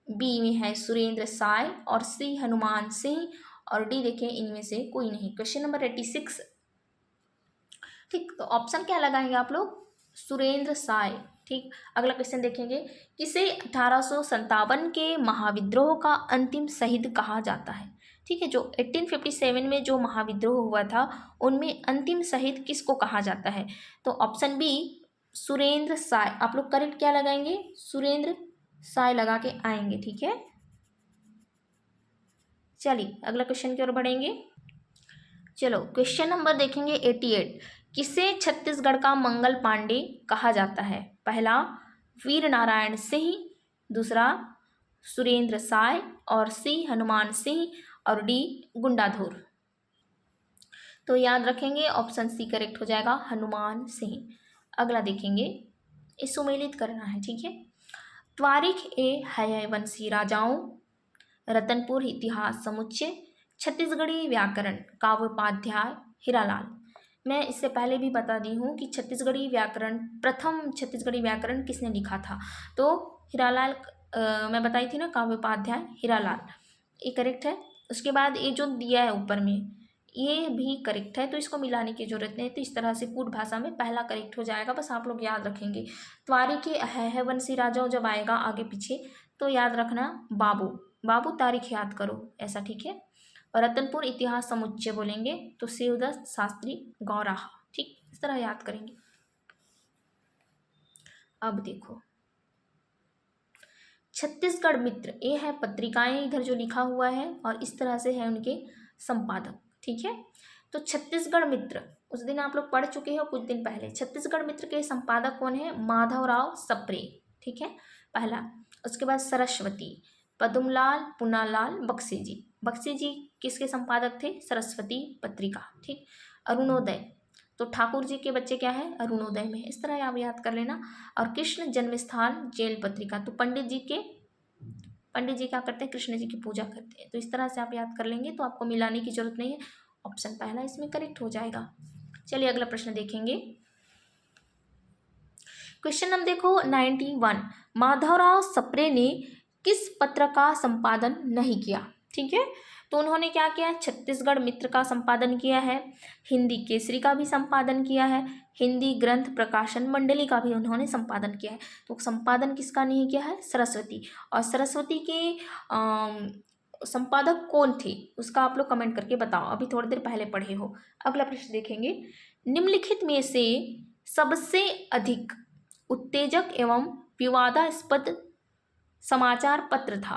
बी में है सुरेंद्र साय और सी हनुमान सिंह, और डी देखें इनमें से कोई नहीं। क्वेश्चन नंबर 86, ठीक, तो ऑप्शन क्या लगाएंगे आप लोग, सुरेंद्र साय, ठीक। अगला क्वेश्चन देखेंगे, किसे 1857 के महाविद्रोह का अंतिम शहीद कहा जाता है। ठीक है, जो 1857 में जो महाविद्रोह हुआ था उनमें अंतिम शहीद किसको कहा जाता है। तो ऑप्शन बी सुरेंद्र साय, आप लोग करेक्ट क्या लगाएंगे, सुरेंद्र साय लगा के आएंगे, ठीक है। चलिए अगला क्वेश्चन की ओर बढ़ेंगे। चलो क्वेश्चन नंबर देखेंगे 88। किसे छत्तीसगढ़ का मंगल पांडे कहा जाता है। पहला वीर नारायण सिंह, दूसरा सुरेंद्र साय और सी हनुमान सिंह और डी गुंडाधुर। तो याद रखेंगे ऑप्शन सी करेक्ट हो जाएगा, हनुमान सिंह। अगला देखेंगे, इस सुमेलित करना है, ठीक है। त्वारिख ए हयवंशी राजाओं, रतनपुर इतिहास समुच्चय, छत्तीसगढ़ी व्याकरण काव्योपाध्याय हीरालाल। मैं इससे पहले भी बता दी हूँ कि छत्तीसगढ़ी व्याकरण, प्रथम छत्तीसगढ़ी व्याकरण किसने लिखा था, तो हीरालाल। मैं बताई थी ना, काव्योपाध्याय हीरालाल, ये करेक्ट है। उसके बाद ये जो दिया है ऊपर में ये भी करेक्ट है, तो इसको मिलाने की जरूरत नहीं। तो इस तरह से कूट भाषा में पहला करेक्ट हो जाएगा, बस आप लोग याद रखेंगे। त्वारिख हयवंशी राजाओं जब आएगा आगे पीछे तो याद रखना बाबू, बाबू तारीख याद करो ऐसा, ठीक है। और रतनपुर इतिहास समुच्चय बोलेंगे तो शिवदत्त शास्त्री गौराहा, ठीक, इस तरह याद करेंगे। अब देखो छत्तीसगढ़ मित्र, ये है पत्रिकाएं इधर जो लिखा हुआ है और इस तरह से है उनके संपादक, ठीक है। तो छत्तीसगढ़ मित्र उस दिन आप लोग पढ़ चुके हो कुछ दिन पहले। छत्तीसगढ़ मित्र के संपादक कौन है, माधवराव सप्रे, ठीक है, पहला। उसके बाद सरस्वती, पद्मलाल पुनालाल बक्सी जी। बक्सी जी किसके संपादक थे, सरस्वती पत्रिका, ठीक। अरुणोदय, तो ठाकुर जी के बच्चे क्या है, अरुणोदय में, इस तरह आप याद कर लेना। और कृष्ण जन्मस्थान जेल पत्रिका, तो पंडित जी क्या करते हैं, कृष्ण जी की पूजा करते हैं, तो इस तरह से आप याद कर लेंगे, तो आपको मिलाने की जरूरत नहीं है, ऑप्शन पहला इसमें करेक्ट हो जाएगा। चलिए अगला प्रश्न देखेंगे। क्वेश्चन नंबर देखो 91। माधवराव सप्रे ने किस पत्र का संपादन नहीं किया, ठीक है। तो उन्होंने क्या किया, छत्तीसगढ़ मित्र का संपादन किया है, हिंदी केसरी का भी संपादन किया है, हिंदी ग्रंथ प्रकाशन मंडली का भी उन्होंने संपादन किया है। तो संपादन किसका नहीं किया है, सरस्वती। और सरस्वती के संपादक कौन थे उसका आप लोग कमेंट करके बताओ, अभी थोड़ी देर पहले पढ़े हो। अगला प्रश्न देखेंगे, निम्नलिखित में से सबसे अधिक उत्तेजक एवं विवादास्पद समाचार पत्र था।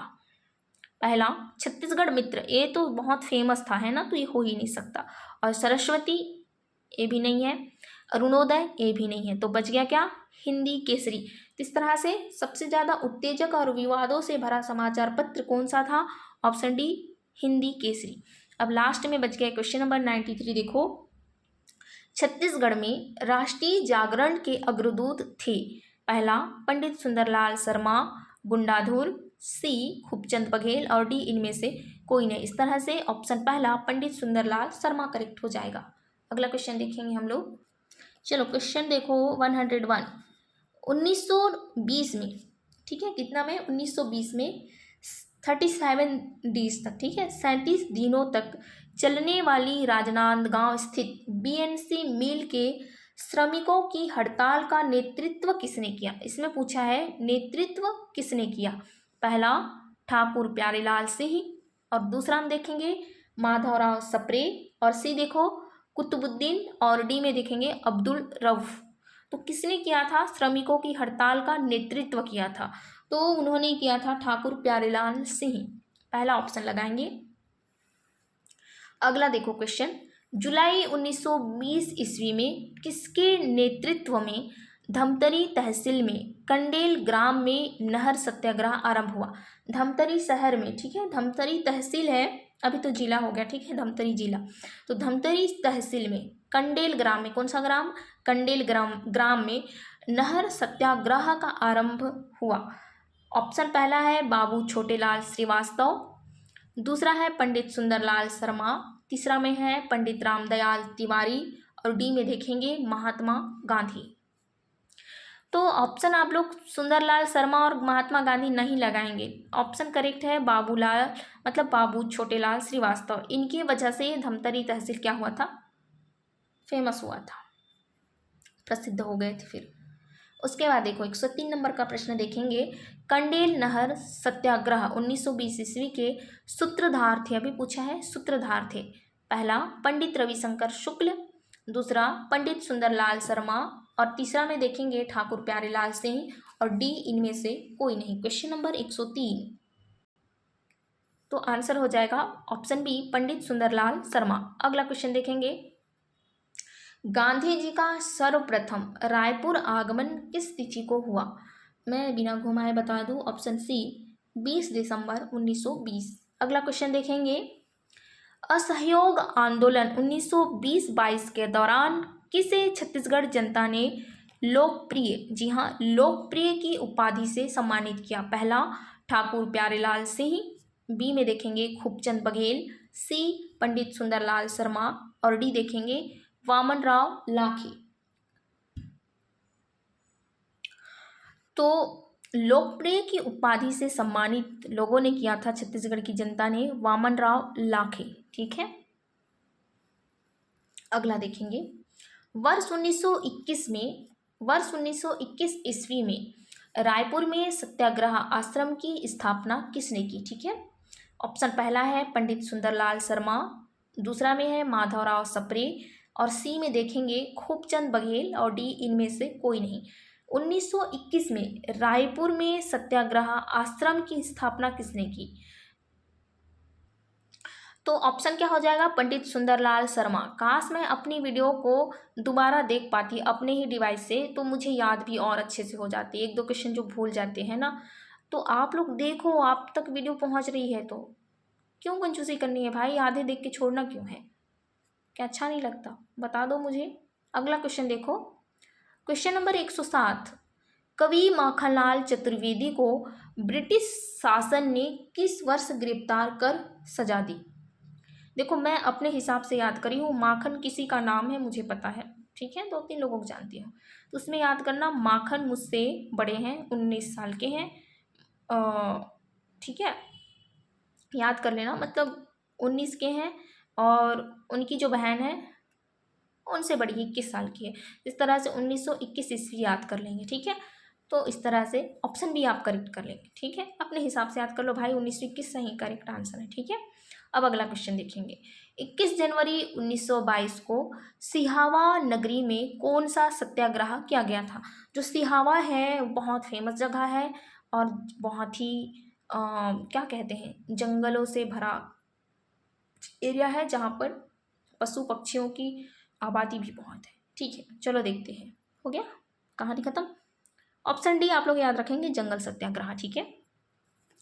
पहला छत्तीसगढ़ मित्र, ये तो बहुत फेमस था, है ना, तो ये हो ही नहीं सकता। और सरस्वती, ये भी नहीं है। अरुणोदय, ये भी नहीं है। तो बच गया क्या, हिंदी केसरी। तो इस तरह से सबसे ज़्यादा उत्तेजक और विवादों से भरा समाचार पत्र कौन सा था, ऑप्शन डी, हिंदी केसरी। अब लास्ट में बच गया क्वेश्चन नंबर 93। देखो, छत्तीसगढ़ में राष्ट्रीय जागरण के अग्रदूत थे। पहला पंडित सुंदरलाल शर्मा, गुंडाधुर, सी खूबचंद बघेल और डी इनमें से कोई नहीं। इस तरह से ऑप्शन पहला पंडित सुंदरलाल शर्मा करेक्ट हो जाएगा। अगला क्वेश्चन देखेंगे हम लोग। चलो क्वेश्चन देखो 101, 1920 में, ठीक है, कितना में, 1920 में 37 डेज तक, ठीक है, 37 दिनों तक चलने वाली राजनांदगांव स्थित बीएनसी मिल के श्रमिकों की हड़ताल का नेतृत्व किसने किया। इसमें पूछा है नेतृत्व किसने किया। पहला ठाकुर प्यारेलाल सिंह, और दूसरा हम देखेंगे माधवराव सप्रे, और सी देखो कुतुबुद्दीन, और डी में देखेंगे अब्दुल रऊफ। तो किसने किया था, श्रमिकों की हड़ताल का नेतृत्व किया था, तो उन्होंने किया था ठाकुर प्यारेलाल सिंह। पहला ऑप्शन लगाएंगे। अगला देखो क्वेश्चन, जुलाई 1920 ईस्वी में किसके नेतृत्व में धमतरी तहसील में कंडेल ग्राम में नहर सत्याग्रह आरंभ हुआ। धमतरी शहर में, ठीक है, धमतरी तहसील है, अभी तो जिला हो गया, ठीक है, धमतरी जिला। तो धमतरी तहसील में कंडेल ग्राम में, कौन सा ग्राम, कंडेल ग्राम में नहर सत्याग्रह का आरंभ हुआ। ऑप्शन पहला है बाबू छोटेलाल श्रीवास्तव, दूसरा है पंडित सुंदरलाल शर्मा, तीसरा में है पंडित रामदयाल तिवारी, और डी में देखेंगे महात्मा गांधी। तो ऑप्शन आप लोग सुंदरलाल शर्मा और महात्मा गांधी नहीं लगाएंगे। ऑप्शन करेक्ट है बाबूलाल, मतलब बाबू छोटेलाल श्रीवास्तव। इनकी वजह से धमतरी तहसील क्या हुआ था, फेमस हुआ था, प्रसिद्ध हो गए थे फिर। उसके बाद देखो 103 नंबर का प्रश्न देखेंगे, कंडेल नहर सत्याग्रह 1920 ईस्वी के सूत्रधार थे। अभी पूछा है सूत्रधार थे। पहला पंडित रविशंकर शुक्ल, दूसरा पंडित सुंदरलाल शर्मा, और तीसरा में देखेंगे ठाकुर प्यारेलाल सिंह, और डी इनमें से कोई नहीं। क्वेश्चन नंबर 103, तो आंसर हो जाएगा ऑप्शन बी पंडित सुंदरलाल शर्मा। अगला क्वेश्चन देखेंगे, गांधी जी का सर्वप्रथम रायपुर आगमन किस तिथि को हुआ। मैं बिना घुमाए बता दूं, ऑप्शन सी 20 दिसंबर 1920। अगला क्वेश्चन देखेंगे, असहयोग आंदोलन 1920-22 के दौरान किसे छत्तीसगढ़ जनता ने लोकप्रिय, जी हाँ, लोकप्रिय की उपाधि से सम्मानित किया। पहला ठाकुर प्यारेलाल सिंह, बी में देखेंगे खूबचंद बघेल, सी पंडित सुंदरलाल शर्मा, और डी देखेंगे वामनराव लाखे। तो लोकप्रिय की उपाधि से सम्मानित लोगों ने किया था छत्तीसगढ़ की जनता ने, वामनराव लाखे, ठीक है। अगला देखेंगे, वर्ष 1921 ईस्वी में रायपुर में सत्याग्रह आश्रम की स्थापना किसने की, ठीक है। ऑप्शन पहला है पंडित सुंदरलाल शर्मा, दूसरा में है माधवराव सप्रे, और सी में देखेंगे खूबचंद बघेल, और डी इनमें से कोई नहीं। 1921 में रायपुर में सत्याग्रह आश्रम की स्थापना किसने की, तो ऑप्शन क्या हो जाएगा, पंडित सुंदरलाल शर्मा। काश मैं अपनी वीडियो को दोबारा देख पाती अपने ही डिवाइस से, तो मुझे याद भी और अच्छे से हो जाती, एक दो क्वेश्चन जो भूल जाते हैं ना। तो आप लोग देखो, आप तक वीडियो पहुंच रही है, तो क्यों कंजूसी करनी है भाई, आधे देख के छोड़ना क्यों है, क्या अच्छा नहीं लगता, बता दो मुझे। अगला क्वेश्चन देखो, क्वेश्चन नंबर 107, कवि माखनलाल चतुर्वेदी को ब्रिटिश शासन ने किस वर्ष गिरफ्तार कर सजा दी। देखो मैं अपने हिसाब से याद करी हूँ, माखन किसी का नाम है मुझे पता है, ठीक है, 2-3 लोगों को जानती हूँ, तो उसमें याद करना माखन मुझसे बड़े हैं, 19 साल के हैं, ठीक है, याद कर लेना, मतलब 19 के हैं और उनकी जो बहन है उनसे बड़ी 21 साल की है। इस तरह से 1921 ईस्वी याद कर लेंगे, ठीक है। तो इस तरह से ऑप्शन बी आप करेक्ट कर लेंगे, ठीक है। अपने हिसाब से याद कर लो भाई, 1921 सही करेक्ट आंसर है, ठीक है। अब अगला क्वेश्चन देखेंगे। 21 जनवरी 1922 को सिहावा नगरी में कौन सा सत्याग्रह किया गया था? जो सिहावा है बहुत फेमस जगह है और बहुत ही क्या कहते हैं, जंगलों से भरा एरिया है जहाँ पर पशु पक्षियों की आबादी भी बहुत है, ठीक है। चलो देखते हैं, हो गया कहानी खत्म। ऑप्शन डी आप लोग याद रखेंगे, जंगल सत्याग्रह, ठीक है।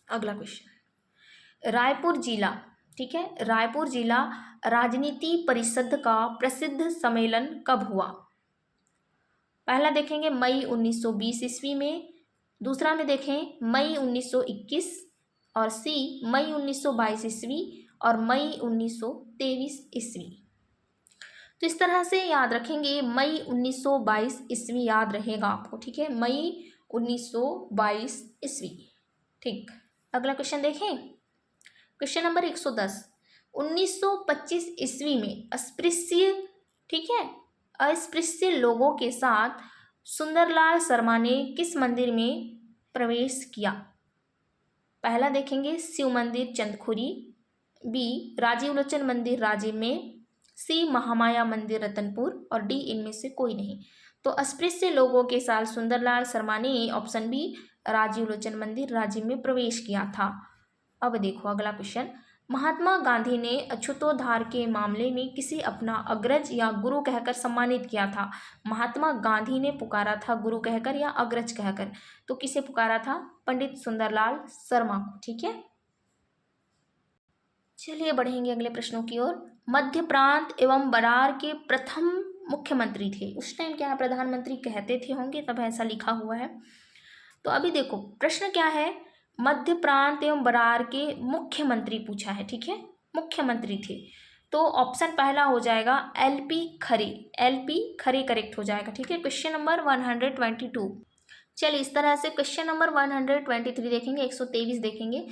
अगला क्वेश्चन, रायपुर जिला, ठीक है, रायपुर जिला राजनीति परिषद का प्रसिद्ध सम्मेलन कब हुआ? पहला देखेंगे मई 1920 ईस्वी में, दूसरा में देखें मई 1921 और सी मई 1922 ईस्वी और मई 1923 ईस्वी। तो इस तरह से याद रखेंगे, मई 1922 ईस्वी याद रहेगा आपको, ठीक है, मई 1922 ईस्वी, ठीक। अगला क्वेश्चन देखें, क्वेश्चन नंबर 110, 1925 ईस्वी में अस्पृश्य, ठीक है, अस्पृश्य लोगों के साथ सुंदरलाल शर्मा ने किस मंदिर में प्रवेश किया? पहला देखेंगे शिव मंदिर चंदखुरी, बी राजीव लोचन मंदिर राजीव में, सी महामाया मंदिर रतनपुर और डी इनमें से कोई नहीं। तो अस्पृश्य लोगों के साथ सुंदरलाल शर्मा ने ऑप्शन बी राजीव लोचन मंदिर राजीव में प्रवेश किया था। अब देखो अगला क्वेश्चन, महात्मा गांधी ने अछूतोद्धार के मामले में किसे अपना अग्रज या गुरु कहकर सम्मानित किया था? महात्मा गांधी ने पुकारा था गुरु कहकर या अग्रज कहकर? तो किसे पुकारा था? पंडित सुंदरलाल शर्मा को, ठीक है। चलिए बढ़ेंगे अगले प्रश्नों की ओर। मध्य प्रांत एवं बरार के प्रथम मुख्यमंत्री थे, उस टाइम क्या प्रधानमंत्री कहते थे होंगे, तब ऐसा लिखा हुआ है। तो अभी देखो प्रश्न क्या है, मध्य प्रांत एवं बरार के मुख्यमंत्री पूछा है, ठीक है, मुख्यमंत्री थे। तो ऑप्शन पहला हो जाएगा एलपी खरे, एलपी खरे करेक्ट हो जाएगा, ठीक है। Question number 122। चलिए इस तरह से क्वेश्चन नंबर 123 देखेंगे, 123 देखेंगे।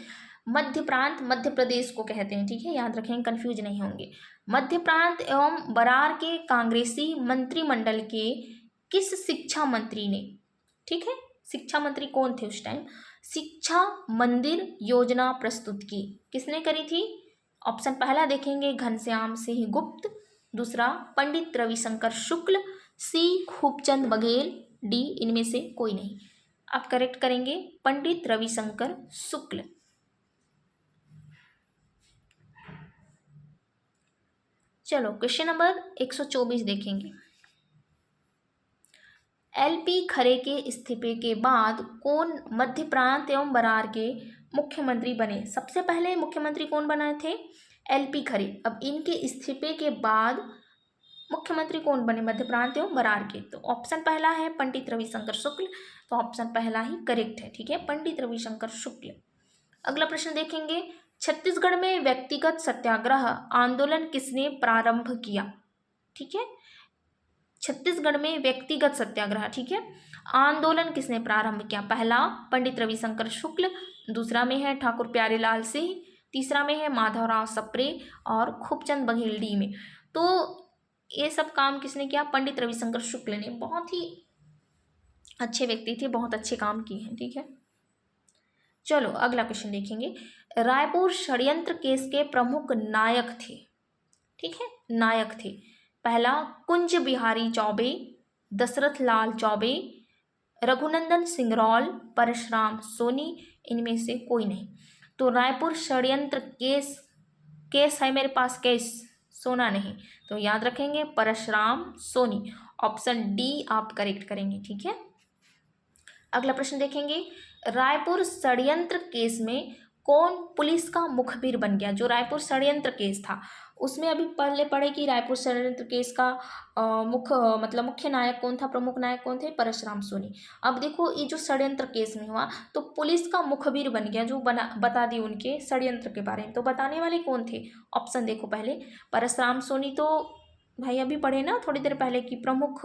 मध्य प्रांत मध्य प्रदेश को कहते हैं, ठीक है, याद रखेंगे, कंफ्यूज नहीं होंगे। मध्य प्रांत एवं बरार के कांग्रेसी मंत्रिमंडल के किस शिक्षा मंत्री ने, ठीक है, शिक्षा मंत्री कौन थे उस टाइम, शिक्षा मंदिर योजना प्रस्तुत की, किसने करी थी? ऑप्शन पहला देखेंगे घनश्याम सिंह गुप्त, दूसरा पंडित रविशंकर शुक्ल, सी खूबचंद बघेल, डी इनमें से कोई नहीं। आप करेक्ट करेंगे पंडित रविशंकर शुक्ल। चलो क्वेश्चन नंबर 124 देखेंगे। एलपी खरे के इस्तीफे के बाद कौन मध्य प्रांत एवं बरार के मुख्यमंत्री बने? सबसे पहले मुख्यमंत्री कौन बनाए थे? एलपी खरे। अब इनके इस्तीफे के बाद मुख्यमंत्री कौन बने मध्य प्रांत एवं बरार के? तो ऑप्शन पहला है पंडित रविशंकर शुक्ल, तो ऑप्शन पहला ही करेक्ट है, ठीक है, पंडित रविशंकर शुक्ल। अगला प्रश्न देखेंगे, छत्तीसगढ़ में व्यक्तिगत सत्याग्रह आंदोलन किसने प्रारंभ किया? ठीक है, छत्तीसगढ़ में व्यक्तिगत सत्याग्रह, ठीक है, आंदोलन किसने प्रारंभ किया? पहला पंडित रविशंकर शुक्ल, दूसरा में है ठाकुर प्यारेलाल सिंह, तीसरा में है माधवराव सप्रे और खूबचंद बघेल डी में। तो ये सब काम किसने किया? पंडित रविशंकर शुक्ल ने। बहुत ही अच्छे व्यक्ति थे, बहुत अच्छे काम किए हैं, ठीक है। चलो अगला क्वेश्चन देखेंगे। रायपुर षड्यंत्र केस के प्रमुख नायक थे, ठीक है, नायक थे। पहला कुंज बिहारी चौबे, दशरथ लाल चौबे, रघुनंदन सिंगरौल, परशुराम सोनी, इनमें से कोई नहीं। तो रायपुर षड्यंत्र केस है मेरे पास, केस सोना नहीं, तो याद रखेंगे परशुराम सोनी। ऑप्शन डी आप करेक्ट करेंगे, ठीक है। अगला प्रश्न देखेंगे, रायपुर षड्यंत्र केस में कौन पुलिस का मुखबिर बन गया? जो रायपुर षड्यंत्र केस था उसमें अभी पहले पढ़े कि रायपुर षड्यंत्र केस का मुख्य नायक कौन था, प्रमुख नायक कौन थे? परशुराम सोनी। अब देखो ये जो षड्यंत्र केस में हुआ तो पुलिस का मुखबिर बन गया, जो बता दी उनके षड्यंत्र के बारे में। तो बताने वाले कौन थे? ऑप्शन देखो, पहले परशुराम सोनी, तो भाई अभी पढ़े ना थोड़ी देर पहले कि प्रमुख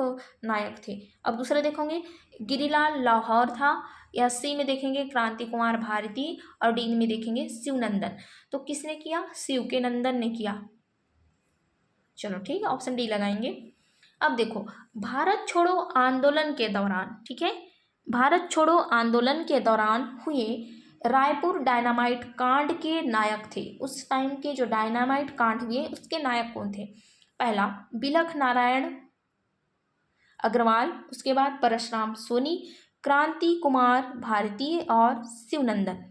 नायक थे। अब दूसरा देखोगे गिरिलाल लाहौर था, या सी में देखेंगे क्रांति कुमार भारती और डी में देखेंगे शिवनंदन। तो किसने किया? शिव के नंदन ने किया। चलो ठीक है, ऑप्शन डी लगाएंगे। अब देखो, भारत छोड़ो आंदोलन के दौरान, ठीक है, भारत छोड़ो आंदोलन के दौरान हुए रायपुर डायनामाइट कांड के नायक थे। उस टाइम के जो डायनामाइट कांड हुए उसके नायक कौन थे? पहला बिलख नारायण अग्रवाल, उसके बाद परशुराम सोनी, क्रांति कुमार भारती और शिवनंदन।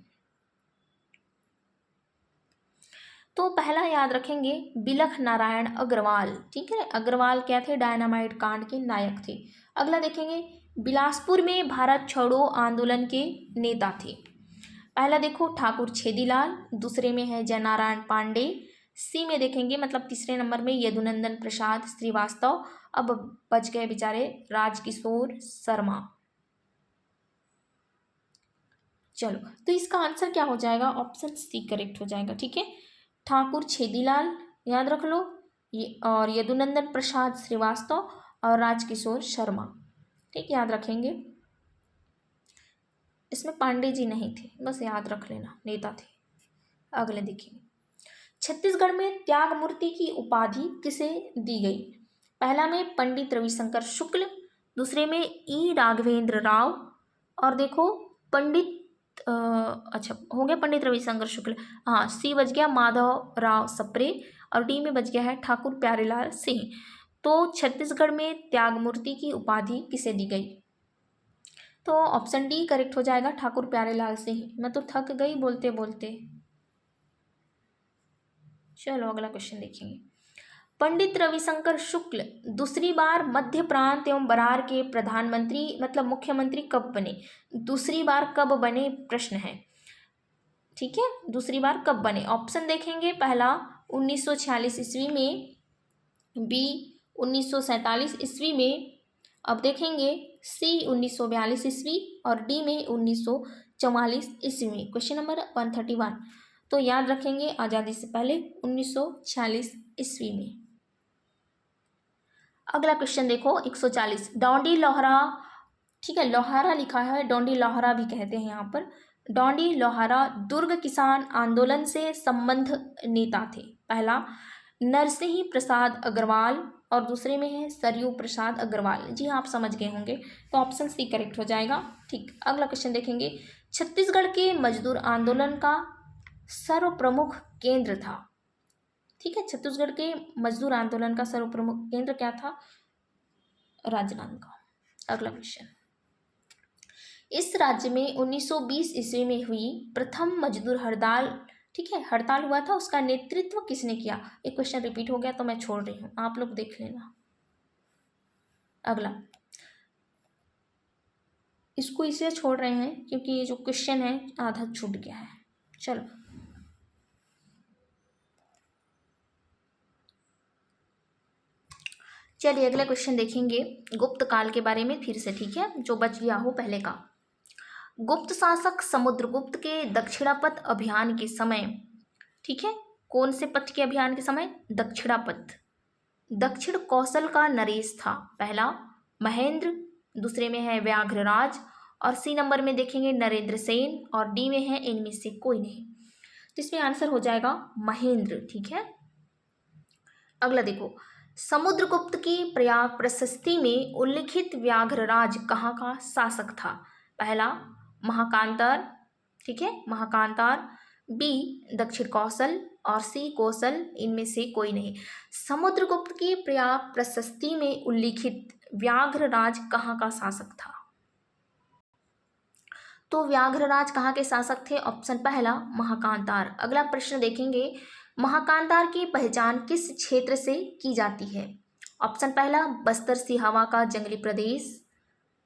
तो पहला याद रखेंगे बिलख नारायण अग्रवाल, ठीक है, अग्रवाल क्या थे? डायनामाइट कांड के नायक थे। अगला देखेंगे बिलासपुर में भारत छोड़ो आंदोलन के नेता थे। पहला देखो ठाकुर छेदीलाल, दूसरे में है जयनारायण पांडे, सी में देखेंगे मतलब तीसरे नंबर में यदुनंदन प्रसाद श्रीवास्तव, अब बच गए बेचारे राजकिशोर शर्मा। चलो तो इसका आंसर क्या हो जाएगा? ऑप्शन सी करेक्ट हो जाएगा, ठीक है, ठाकुर छेदीलाल याद रख लो, ये और यदुनंदन प्रसाद श्रीवास्तव और राजकिशोर शर्मा, ठीक, याद रखेंगे। इसमें पांडे जी नहीं थे, बस याद रख लेना, नेता थे। अगले देखिए, छत्तीसगढ़ में त्याग मूर्ति की उपाधि किसे दी गई? पहला में पंडित रविशंकर शुक्ल, दूसरे में ई राघवेंद्र राव, और देखो पंडित अच्छा हो गया पंडित रविशंकर शुक्ल, हाँ, सी बच गया माधव राव सप्रे, और डी में बच गया है ठाकुर प्यारेलाल सिंह। तो छत्तीसगढ़ में त्याग मूर्ति की उपाधि किसे दी गई? तो ऑप्शन डी करेक्ट हो जाएगा, ठाकुर प्यारेलाल सिंह। मैं तो थक गई बोलते बोलते। चलो अगला क्वेश्चन देखेंगे। पंडित रविशंकर शुक्ल दूसरी बार मध्य प्रांत एवं बरार के प्रधानमंत्री मतलब मुख्यमंत्री कब बने? दूसरी बार कब बने प्रश्न है, ठीक है, दूसरी बार कब बने? ऑप्शन देखेंगे, पहला 1946 ईस्वी में, बी 1947 ईस्वी में, अब देखेंगे सी 1942 ईस्वी और डी में 1944 ईस्वी में। क्वेश्चन नंबर 131, तो याद रखेंगे आज़ादी से पहले 1946 ईस्वी में। अगला क्वेश्चन देखो 140, डोंडी लोहरा, ठीक है, लोहारा लिखा है, डोंडी लोहरा भी कहते हैं यहाँ पर। डोंडी लोहारा दुर्ग किसान आंदोलन से संबंध नेता थे। पहला नरसिंह प्रसाद अग्रवाल और दूसरे में है सरयू प्रसाद अग्रवाल। जी हाँ, आप समझ गए होंगे, तो ऑप्शन सी करेक्ट हो जाएगा। ठीक, अगला क्वेश्चन देखेंगे, छत्तीसगढ़ के मजदूर आंदोलन का सर्व प्रमुख केंद्र था, ठीक है, छत्तीसगढ़ के मजदूर आंदोलन का सर्व प्रमुख केंद्र क्या था? राजनांदगांव। अगला क्वेश्चन, इस राज्य में 1920 ईस्वी में हुई प्रथम मजदूर हड़ताल, ठीक है, हड़ताल हुआ था, उसका नेतृत्व किसने किया? एक क्वेश्चन रिपीट हो गया तो मैं छोड़ रही हूँ, आप लोग देख लेना। अगला, इसको इसलिए छोड़ रहे हैं क्योंकि ये जो क्वेश्चन है आधा छूट गया है। चलो चलिए अगला क्वेश्चन देखेंगे गुप्त काल के बारे में फिर से, ठीक है, जो बच गया हो पहले का। गुप्त शासक समुद्रगुप्त के दक्षिणापथ अभियान के समय, ठीक है, कौन से पथ के अभियान के समय? दक्षिणापथ। दक्षिण कौशल का नरेश था। पहला महेंद्र, दूसरे में है व्याघ्रराज, और सी नंबर में देखेंगे नरेंद्र सेन, और डी में है इनमें से कोई नहीं। तो इसमें आंसर हो जाएगा महेंद्र, ठीक है। अगला देखो, समुद्रगुप्त की प्रयाग प्रशस्ति में उल्लिखित व्याघ्रराज कहाँ का शासक था? पहला महाकांतार, ठीक है, महाकांतार, बी दक्षिण कौशल और सी कौशल, इनमें से कोई नहीं। समुद्रगुप्त की प्रयाग प्रशस्ति में उल्लिखित व्याघ्रराज कहाँ का शासक था? तो व्याघ्रराज कहाँ के शासक थे? ऑप्शन पहला महाकांतार। अगला प्रश्न देखेंगे, महाकांतार की पहचान किस क्षेत्र से की जाती है? ऑप्शन पहला बस्तर सिहावा का जंगली प्रदेश,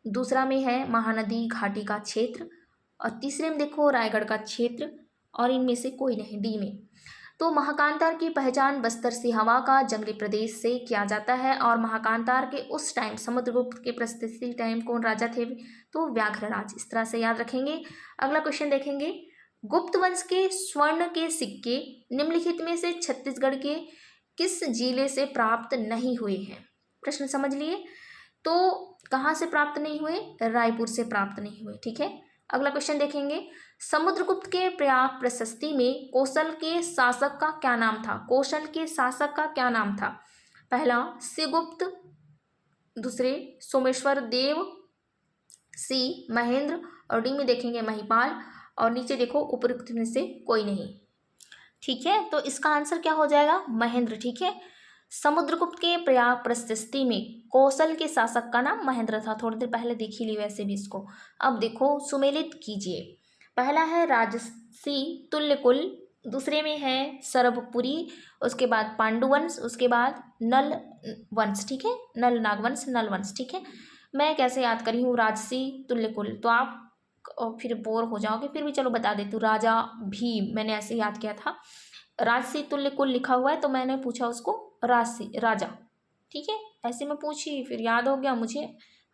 दूसरा में है महानदी घाटी का क्षेत्र, और तीसरे में देखो रायगढ़ का क्षेत्र, और इनमें से कोई नहीं, डी में। तो महाकांतार की पहचान बस्तर सिहावा का जंगली प्रदेश से किया जाता है, और महाकांतार के उस टाइम समुद्रगुप्त के प्रशस्ति टाइम कौन राजा थे? तो व्याघ्रराज। इस तरह से याद रखेंगे। अगला क्वेश्चन देखेंगे, गुप्त वंश के स्वर्ण के सिक्के निम्नलिखित में से छत्तीसगढ़ के किस जिले से प्राप्त नहीं हुए हैं? प्रश्न समझ लिए। तो कहाँ से प्राप्त नहीं हुए? रायपुर से प्राप्त नहीं हुए, ठीक है। अगला क्वेश्चन देखेंगे, समुद्रगुप्त के प्रयाग प्रशस्ति में कौशल के शासक का क्या नाम था? कौशल के शासक का क्या नाम था? पहला शिवगुप्त, दूसरे सोमेश्वर देव, सी महेंद्र और डी में देखेंगे महिपाल और नीचे देखो उपरोक्त में से कोई नहीं। ठीक है, तो इसका आंसर क्या हो जाएगा? महेंद्र। ठीक है, समुद्रगुप्त के प्रयाग प्रशस्ति में कौशल के शासक का नाम महेंद्र था। थोड़ी देर पहले देख ही ली वैसे भी इसको। अब देखो सुमेलित कीजिए। पहला है राजसी तुल्यकुल, दूसरे में है सरभपुरी, उसके बाद पांडुवंश, उसके बाद नल वंश। ठीक है, नल नागवंश, नल वंश। ठीक है, मैं कैसे याद करी हूँ राजसी तुल्यकुल, तो आप फिर बोर हो जाओगे, फिर भी चलो बता देती हूँ। राजा भीम, मैंने ऐसे याद किया था। राजसी तुल्यकुल लिखा हुआ है तो मैंने पूछा उसको राजसी, राजा। ठीक है, ऐसे में पूछी फिर याद हो गया मुझे,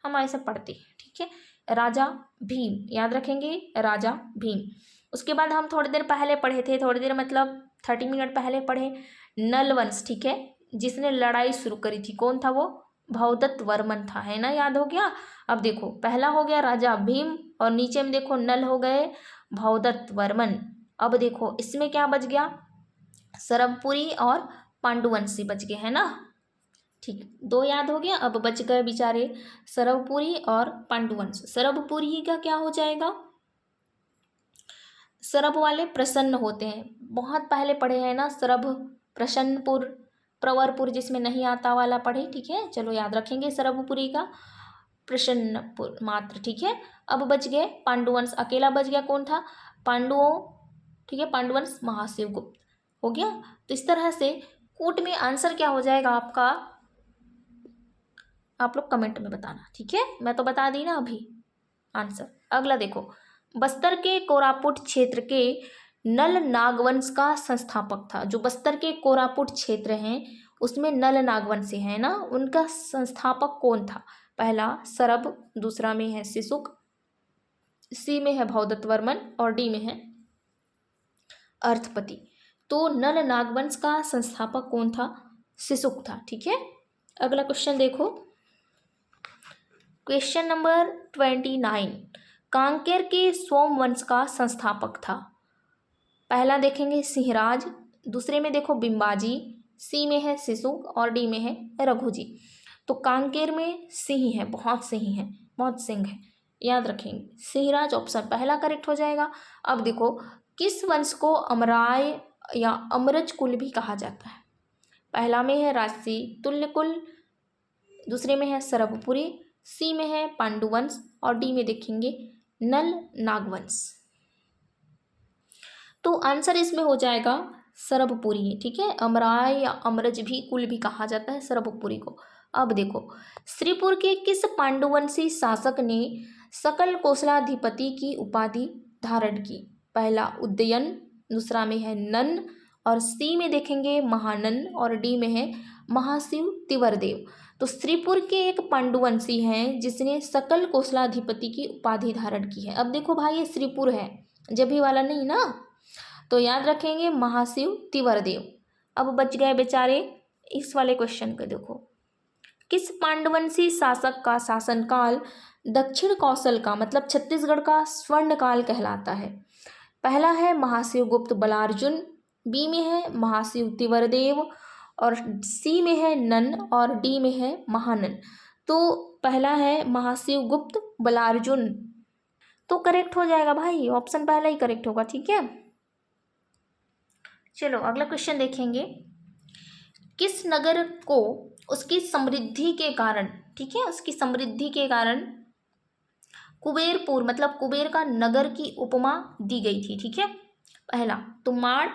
हम ऐसे पढ़ते। ठीक है, राजा भीम याद रखेंगे, राजा भीम। उसके बाद हम थोड़ी देर पहले पढ़े थे, थोड़ी देर मतलब 30 मिनट पहले पढ़े, नलवंश। ठीक है, जिसने लड़ाई शुरू करी थी, कौन था वो? भवदत्त वर्मन था, है ना, याद हो गया। अब देखो पहला हो गया राजा भीम और नीचे में देखो नल हो गए भवदत्त वर्मन। अब देखो इसमें क्या बच गया? सरभपुरी और पांडुवंशी बच गए, है ना। ठीक, दो याद हो गया, अब बच गए बेचारे सरभपुरी और पांडुवंश। सरभपुरी का क्या हो जाएगा? सरभ वाले प्रसन्न होते हैं, बहुत पहले पढ़े हैं ना, सरभ, प्रसन्नपुर, प्रवरपुर जिसमें नहीं आता वाला पढ़े। ठीक है, चलो याद रखेंगे सरभपुरी का प्रसन्नपुर मात्र। ठीक है, अब बच गए पांडुवंश, अकेला बच गया, कौन था? पांडुओं। ठीक है, पांडुवंश महाशिवगुप्त हो गया। तो इस तरह से कूट में आंसर क्या हो जाएगा आपका, आप लोग कमेंट में बताना। ठीक है, मैं तो बता दी ना अभी आंसर। अगला देखो, बस्तर के कोरापुट क्षेत्र के नल नागवंश का संस्थापक था। जो बस्तर के कोरापुट क्षेत्र हैं उसमें नल नागवंशी है ना, उनका संस्थापक कौन था? पहला सरभ, दूसरा में है शिशुक, सी में है भवदत्त वर्मन और डी में है अर्थपति। तो नल नागवंश का संस्थापक कौन था? शिशुक था। ठीक है, अगला क्वेश्चन देखो, क्वेश्चन नंबर 29, कांकेर के सोमवंश का संस्थापक था। पहला देखेंगे सिंहराज, दूसरे में देखो बिंबाजी, सी में है शिशुक और डी में है रघुजी। तो कांकेर में सिंह है, बहुत सिंह है, बहुत सिंह है, याद रखेंगे। सिंहराज ऑप्शन पहला करेक्ट हो जाएगा। अब देखो किस वंश को अमराय या अमरज कुल भी कहा जाता है? पहला में है राजसी तुल्यकुल, दूसरे में है सरभपुरी, सी में है पांडुवंश और डी में देखेंगे नल नागवंश। तो आंसर इसमें हो जाएगा सरभपुरी। ठीक है, अमराय या अमरज भी कुल भी कहा जाता है सरभपुरी को। अब देखो श्रीपुर के किस पांडुवंशी शासक ने सकल कोसलाधिपति की उपाधि धारण की? पहला उदयन, दूसरा में है नन और सी में देखेंगे महानन और डी में है महाशिव तिवरदेव। तो श्रीपुर के एक पांडुवंशी हैं जिसने सकल कोसलाधिपति की उपाधि धारण की है। अब देखो भाई ये श्रीपुर है, जभी वाला नहीं ना, तो याद रखेंगे महाशिव तिवरदेव। अब बच गए बेचारे इस वाले क्वेश्चन को देखो, किस पांडुवंशी शासक का शासनकाल दक्षिण कौशल का मतलब छत्तीसगढ़ का स्वर्ण काल कहलाता है? पहला है महाशिव गुप्त बलार्जुन, बी में है महाशिव तिवरदेव और सी में है नन और डी में है महानन। तो पहला है महाशिव गुप्त बलार्जुन, तो करेक्ट हो जाएगा भाई, ऑप्शन पहला ही करेक्ट होगा। ठीक है, चलो अगला क्वेश्चन देखेंगे, किस नगर को उसकी समृद्धि के कारण, ठीक है, उसकी समृद्धि के कारण कुबेरपुर मतलब कुबेर का नगर की उपमा दी गई थी? ठीक है, पहला तुमाड़,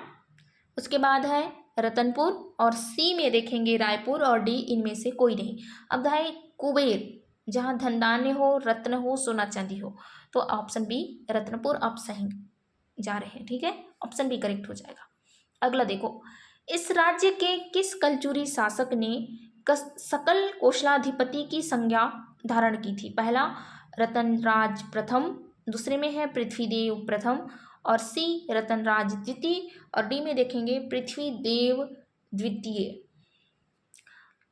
उसके बाद है रतनपुर और सी में देखेंगे रायपुर और डी इनमें से कोई नहीं। अब भाई कुबेर जहाँ धनदान्य हो, रत्न हो, सोना चांदी हो, तो ऑप्शन बी रत्नपुर आप सही जा रहे हैं। ठीक है, ऑप्शन बी करेक्ट हो जाएगा। अगला देखो, इस राज्य के किस कलचुरी शासक ने सकल कोशलाधिपति की संज्ञा धारण की थी? पहला रतनराज प्रथम, दूसरे में है पृथ्वीदेव प्रथम और सी रतनराज द्वितीय और डी में देखेंगे पृथ्वीदेव द्वितीय।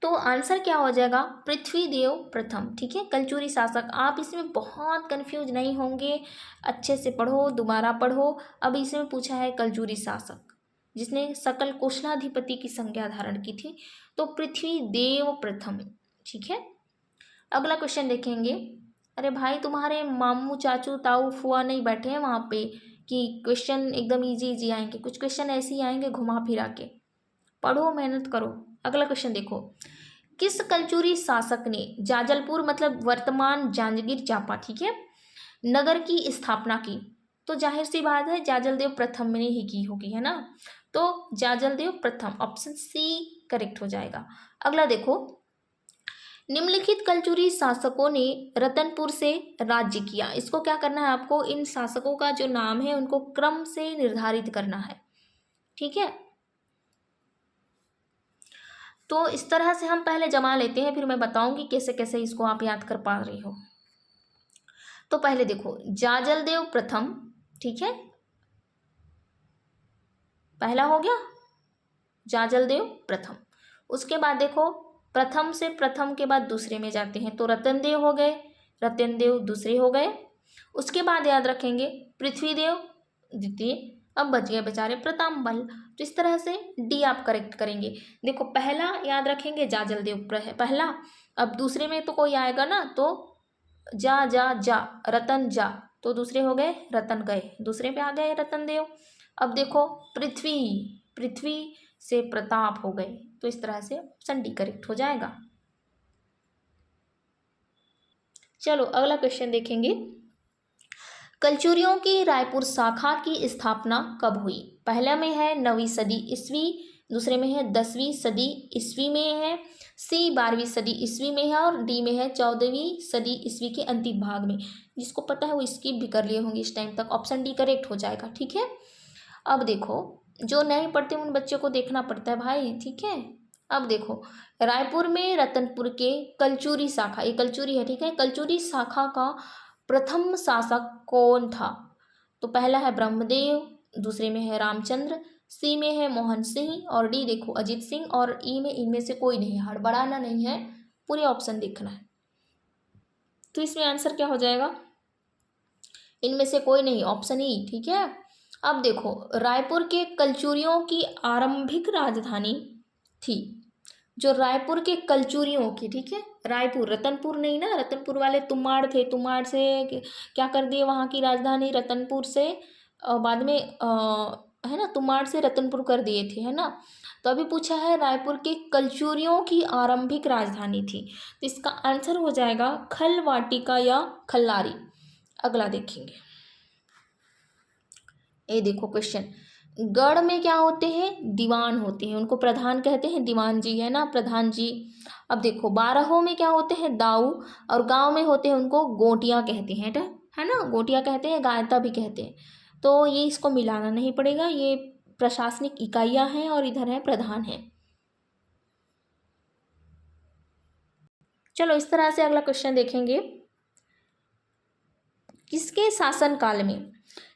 तो आंसर क्या हो जाएगा, पृथ्वीदेव प्रथम। ठीक है, कलचुरी शासक। आप इसमें बहुत कंफ्यूज नहीं होंगे, अच्छे से पढ़ो, दोबारा पढ़ो। अब इसमें पूछा है कलचुरी शासक जिसने सकल कोशलाधिपति की संज्ञा धारण की थी, तो पृथ्वीदेव प्रथम। ठीक है, अगला क्वेश्चन देखेंगे। अरे भाई, तुम्हारे मामू चाचू ताऊ फुआ नहीं बैठे हैं वहाँ पे कि क्वेश्चन एकदम इजी इजी आएंगे, कुछ क्वेश्चन ऐसे ही आएंगे घुमा फिरा के। पढ़ो, मेहनत करो। अगला क्वेश्चन देखो, किस कलचुरी शासक ने जाजलपुर मतलब वर्तमान जांजगीर चांपा, ठीक है, नगर की स्थापना की? तो जाहिर सी बात है जाजलदेव प्रथम ने ही की होगी, है ना। तो जाजलदेव प्रथम, ऑप्शन सी करेक्ट हो जाएगा। अगला देखो, निम्नलिखित कलचुरी शासकों ने रतनपुर से राज्य किया। इसको क्या करना है आपको, इन शासकों का जो नाम है उनको क्रम से निर्धारित करना है। ठीक है, तो इस तरह से हम पहले जमा लेते हैं, फिर मैं बताऊंगी कैसे कैसे इसको आप याद कर पा रही हो। तो पहले देखो, जाजलदेव प्रथम, ठीक है, पहला हो गया जाजलदेव प्रथम। उसके बाद देखो, प्रथम से प्रथम के बाद दूसरे में जाते हैं, तो रतनदेव हो गए, रतनदेव दूसरे हो गए। उसके बाद याद रखेंगे पृथ्वीदेव द्वितीय। अब बच गए बेचारे प्रतापबल। तो इस तरह से डी आप करेक्ट करेंगे। देखो, पहला याद रखेंगे जाजलदेव पहला, अब दूसरे में तो कोई आएगा ना, तो जा जा जा, रतन जा, तो दूसरे हो गए रतन गए, दूसरे पे आ गए रतनदेव। अब देखो, पृथ्वी, पृथ्वी से प्रताप हो गए, तो इस तरह से ऑप्शन डी करेक्ट हो जाएगा। चलो अगला क्वेश्चन देखेंगे, कलचुरियों की रायपुर शाखा की स्थापना कब हुई? पहला में है 9वीं सदी ईस्वी, दूसरे में है 10वीं सदी ईस्वी में है, सी 12वीं सदी ईस्वी में है, और डी में है 14वीं सदी ईस्वी के अंतिम भाग में। जिसको पता है वो स्किप भी कर लिए होंगे इस टाइम तक, ऑप्शन डी करेक्ट हो जाएगा। ठीक है, अब देखो, जो नहीं पढ़ते उन बच्चों को देखना पड़ता है भाई। ठीक है, अब देखो, रायपुर में रतनपुर के कलचुरी शाखा, ये कलचुरी है, ठीक है, कलचुरी शाखा का प्रथम शासक कौन था? तो पहला है ब्रह्मदेव, दूसरे में है रामचंद्र, सी में है मोहन सिंह, और डी देखो अजीत सिंह, और ई में इनमें से कोई नहीं है, हड़बड़ाना नहीं है, पूरे ऑप्शन देखना है। तो इसमें आंसर क्या हो जाएगा, इनमें से कोई नहीं, ऑप्शन ई। ठीक है, अब देखो, रायपुर के कलचुरियों की आरंभिक राजधानी थी, जो रायपुर के कलचुरियों की, ठीक है, रायपुर, रतनपुर नहीं ना, रतनपुर वाले तुमाड़ थे, तुमाड़ से क्या कर दिए वहाँ की राजधानी, रतनपुर से बाद में है ना, तुमाड़ से रतनपुर कर दिए थे, है ना। तो अभी पूछा है रायपुर के कलचुरियों की आरंभिक राजधानी थी, तो इसका आंसर हो जाएगा खलवाटिका या खल्लारी। अगला देखेंगे, ये देखो क्वेश्चन, गढ़ में क्या होते हैं, दीवान होते हैं, उनको प्रधान कहते हैं, दीवान जी, है ना, प्रधान जी। अब देखो, बारहों में क्या होते हैं, दाऊ, और गांव में होते हैं उनको गोटियां कहते हैं, है ना, गोटियां कहते हैं, गायता भी कहते हैं। तो ये इसको मिलाना नहीं पड़ेगा, ये प्रशासनिक इकाइयां हैं, और इधर है प्रधान है। चलो इस तरह से अगला क्वेश्चन देखेंगे, किसके शासन काल में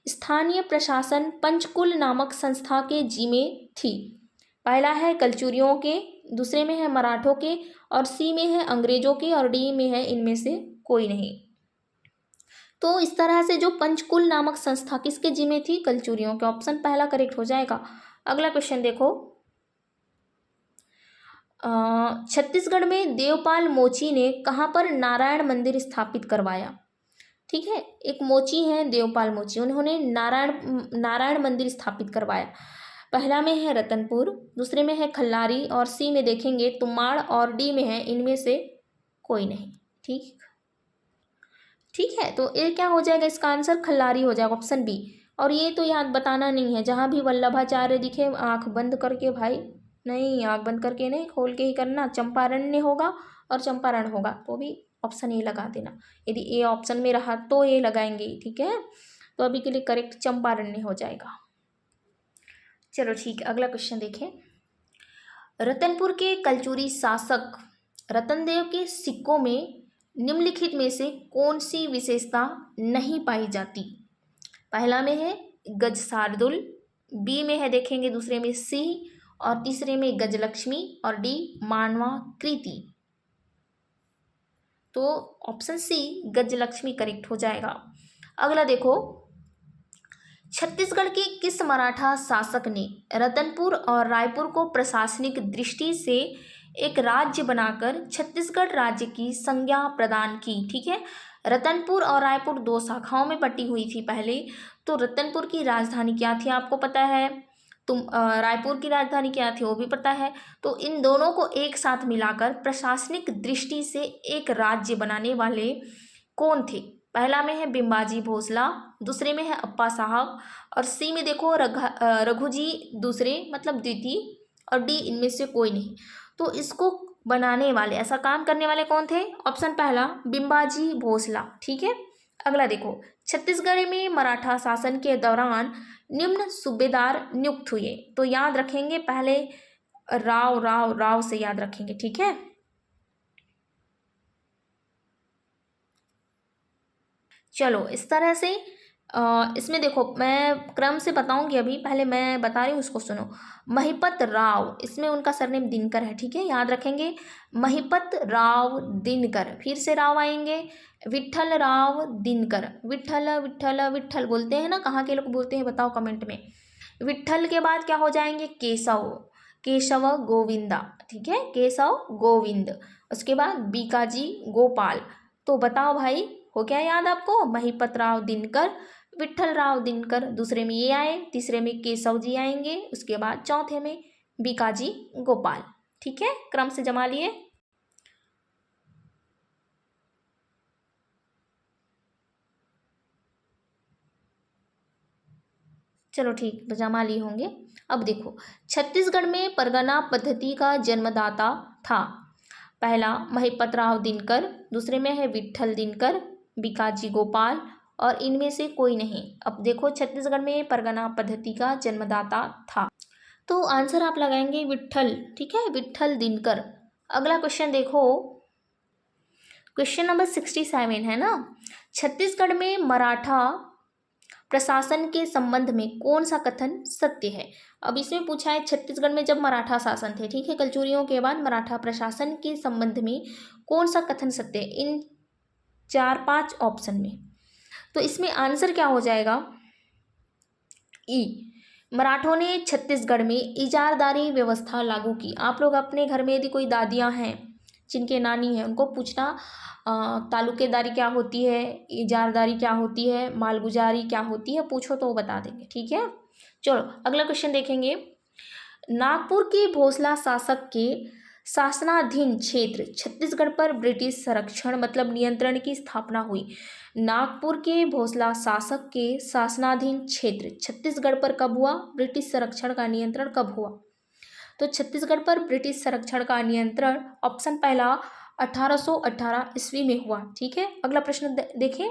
स्थानीय प्रशासन पंचकुल नामक संस्था के जिम्मे थी? पहला है कलचुरियों के, दूसरे में है मराठों के, और सी में है अंग्रेजों के, और डी में है इनमें से कोई नहीं। तो इस तरह से जो पंचकुल नामक संस्था किसके जिम्मे थी, कलचुरियों के, ऑप्शन पहला करेक्ट हो जाएगा। अगला क्वेश्चन देखो, छत्तीसगढ़ में देवपाल मोची ने कहाँ पर नारायण मंदिर स्थापित करवाया? ठीक है, एक मोची हैं देवपाल मोची, उन्होंने नारायण मंदिर स्थापित करवाया। पहला में है रतनपुर, दूसरे में है खल्लारी, और सी में देखेंगे तुमाड़, और डी में है इनमें से कोई नहीं। ठीक है, तो ये क्या हो जाएगा, इसका आंसर खल्लारी हो जाएगा, ऑप्शन बी। और ये तो याद बताना नहीं है, जहाँ भी वल्लभाचार्य दिखे आंख बंद करके, भाई नहीं, आंख बंद करके नहीं, खोल के ही करना। चंपारण्य होगा और चंपारण होगा, तो भी ऑप्शन ए लगा देना। यदि ए ऑप्शन में रहा तो ए लगाएंगे, ठीक है। तो अभी के लिए करेक्ट चंपारण्य हो जाएगा। चलो ठीक है, अगला क्वेश्चन देखें, रतनपुर के कलचुरी शासक रतनदेव के सिक्कों में निम्नलिखित में से कौन सी विशेषता नहीं पाई जाती? पहला में है गज शार्दुल, बी में है देखेंगे दूसरे में सी, और तीसरे में गजलक्ष्मी और डी मानवा कृति। तो ऑप्शन सी गजलक्ष्मी करेक्ट हो जाएगा। अगला देखो, छत्तीसगढ़ के किस मराठा शासक ने रतनपुर और रायपुर को प्रशासनिक दृष्टि से एक राज्य बनाकर छत्तीसगढ़ राज्य की संज्ञा प्रदान की? ठीक है, रतनपुर और रायपुर दो शाखाओं में बटी हुई थी पहले। तो रतनपुर की राजधानी क्या थी आपको पता है, रायपुर की राजधानी क्या थी वो भी पता है। तो इन दोनों को एक साथ मिलाकर प्रशासनिक दृष्टि से एक राज्य बनाने वाले कौन थे? पहला में है बिम्बाजी भोसला, दूसरे में है अप्पा साहब, और सी में देखो रघुजी दूसरे मतलब द्वितीय, और डी इनमें से कोई नहीं। तो इसको बनाने वाले, ऐसा काम करने वाले कौन थे? ऑप्शन पहला बिम्बाजी भोसला। ठीक है, अगला देखो, छत्तीसगढ़ में मराठा शासन के दौरान निम्न सूबेदार नियुक्त हुए। तो याद रखेंगे पहले राव राव राव से याद रखेंगे। ठीक है, चलो इस तरह से इसमें देखो मैं क्रम से बताऊंगी, अभी पहले मैं बता रही हूँ उसको सुनो। महिपत राव, इसमें उनका सरनेम दिनकर है। ठीक है, याद रखेंगे महिपत राव दिनकर। फिर से राव आएंगे, विट्ठल राव दिनकर। विट्ठल विट्ठल विट्ठल बोलते हैं ना, कहाँ के लोग बोलते हैं बताओ कमेंट में। विट्ठल के बाद क्या हो जाएंगे? केशव, केशव गोविंदा। ठीक है, केशव गोविंद। उसके बाद बीकाजी गोपाल। तो बताओ भाई हो क्या याद आपको? महिपत राव दिनकर, विट्ठल राव दिनकर, दूसरे में ये आए, तीसरे में केशव जी आएंगे, उसके बाद चौथे में बीकाजी गोपाल। ठीक है, क्रम से जमा लिए। चलो ठीक, जमा लिए होंगे। अब देखो, छत्तीसगढ़ में परगना पद्धति का जन्मदाता था। पहला महिपत राव दिनकर, दूसरे में है विट्ठल दिनकर, बीकाजी गोपाल, और इनमें से कोई नहीं। अब देखो, छत्तीसगढ़ में परगना पद्धति का जन्मदाता था, तो आंसर आप लगाएंगे विट्ठल। ठीक है, विट्ठल दिनकर। अगला क्वेश्चन देखो, क्वेश्चन नंबर 67 है ना, छत्तीसगढ़ में मराठा प्रशासन के संबंध में कौन सा कथन सत्य है? अब इसमें पूछा है छत्तीसगढ़ में जब मराठा शासन थे, ठीक है, कलचुरियों के बाद मराठा प्रशासन के संबंध में कौन सा कथन सत्य है इन 4-5 ऑप्शन में? तो इसमें आंसर क्या हो जाएगा? ई, मराठों ने छत्तीसगढ़ में इजारदारी व्यवस्था लागू की। आप लोग अपने घर में यदि कोई दादियाँ हैं जिनके नानी हैं, उनको पूछना तालुकेदारी क्या होती है, इजारदारी क्या होती है, मालगुजारी क्या होती है, पूछो तो वो बता देंगे। ठीक है, चलो अगला क्वेश्चन देखेंगे। नागपुर के भोसला शासक के शासनाधीन क्षेत्र छत्तीसगढ़ पर ब्रिटिश संरक्षण मतलब नियंत्रण की स्थापना हुई। नागपुर के भोसला शासक के शासनाधीन क्षेत्र छत्तीसगढ़ पर कब हुआ? ब्रिटिश संरक्षण का नियंत्रण कब हुआ? तो छत्तीसगढ़ पर ब्रिटिश संरक्षण का नियंत्रण ऑप्शन पहला 1818 ईस्वी में हुआ। ठीक है, अगला प्रश्न देखें।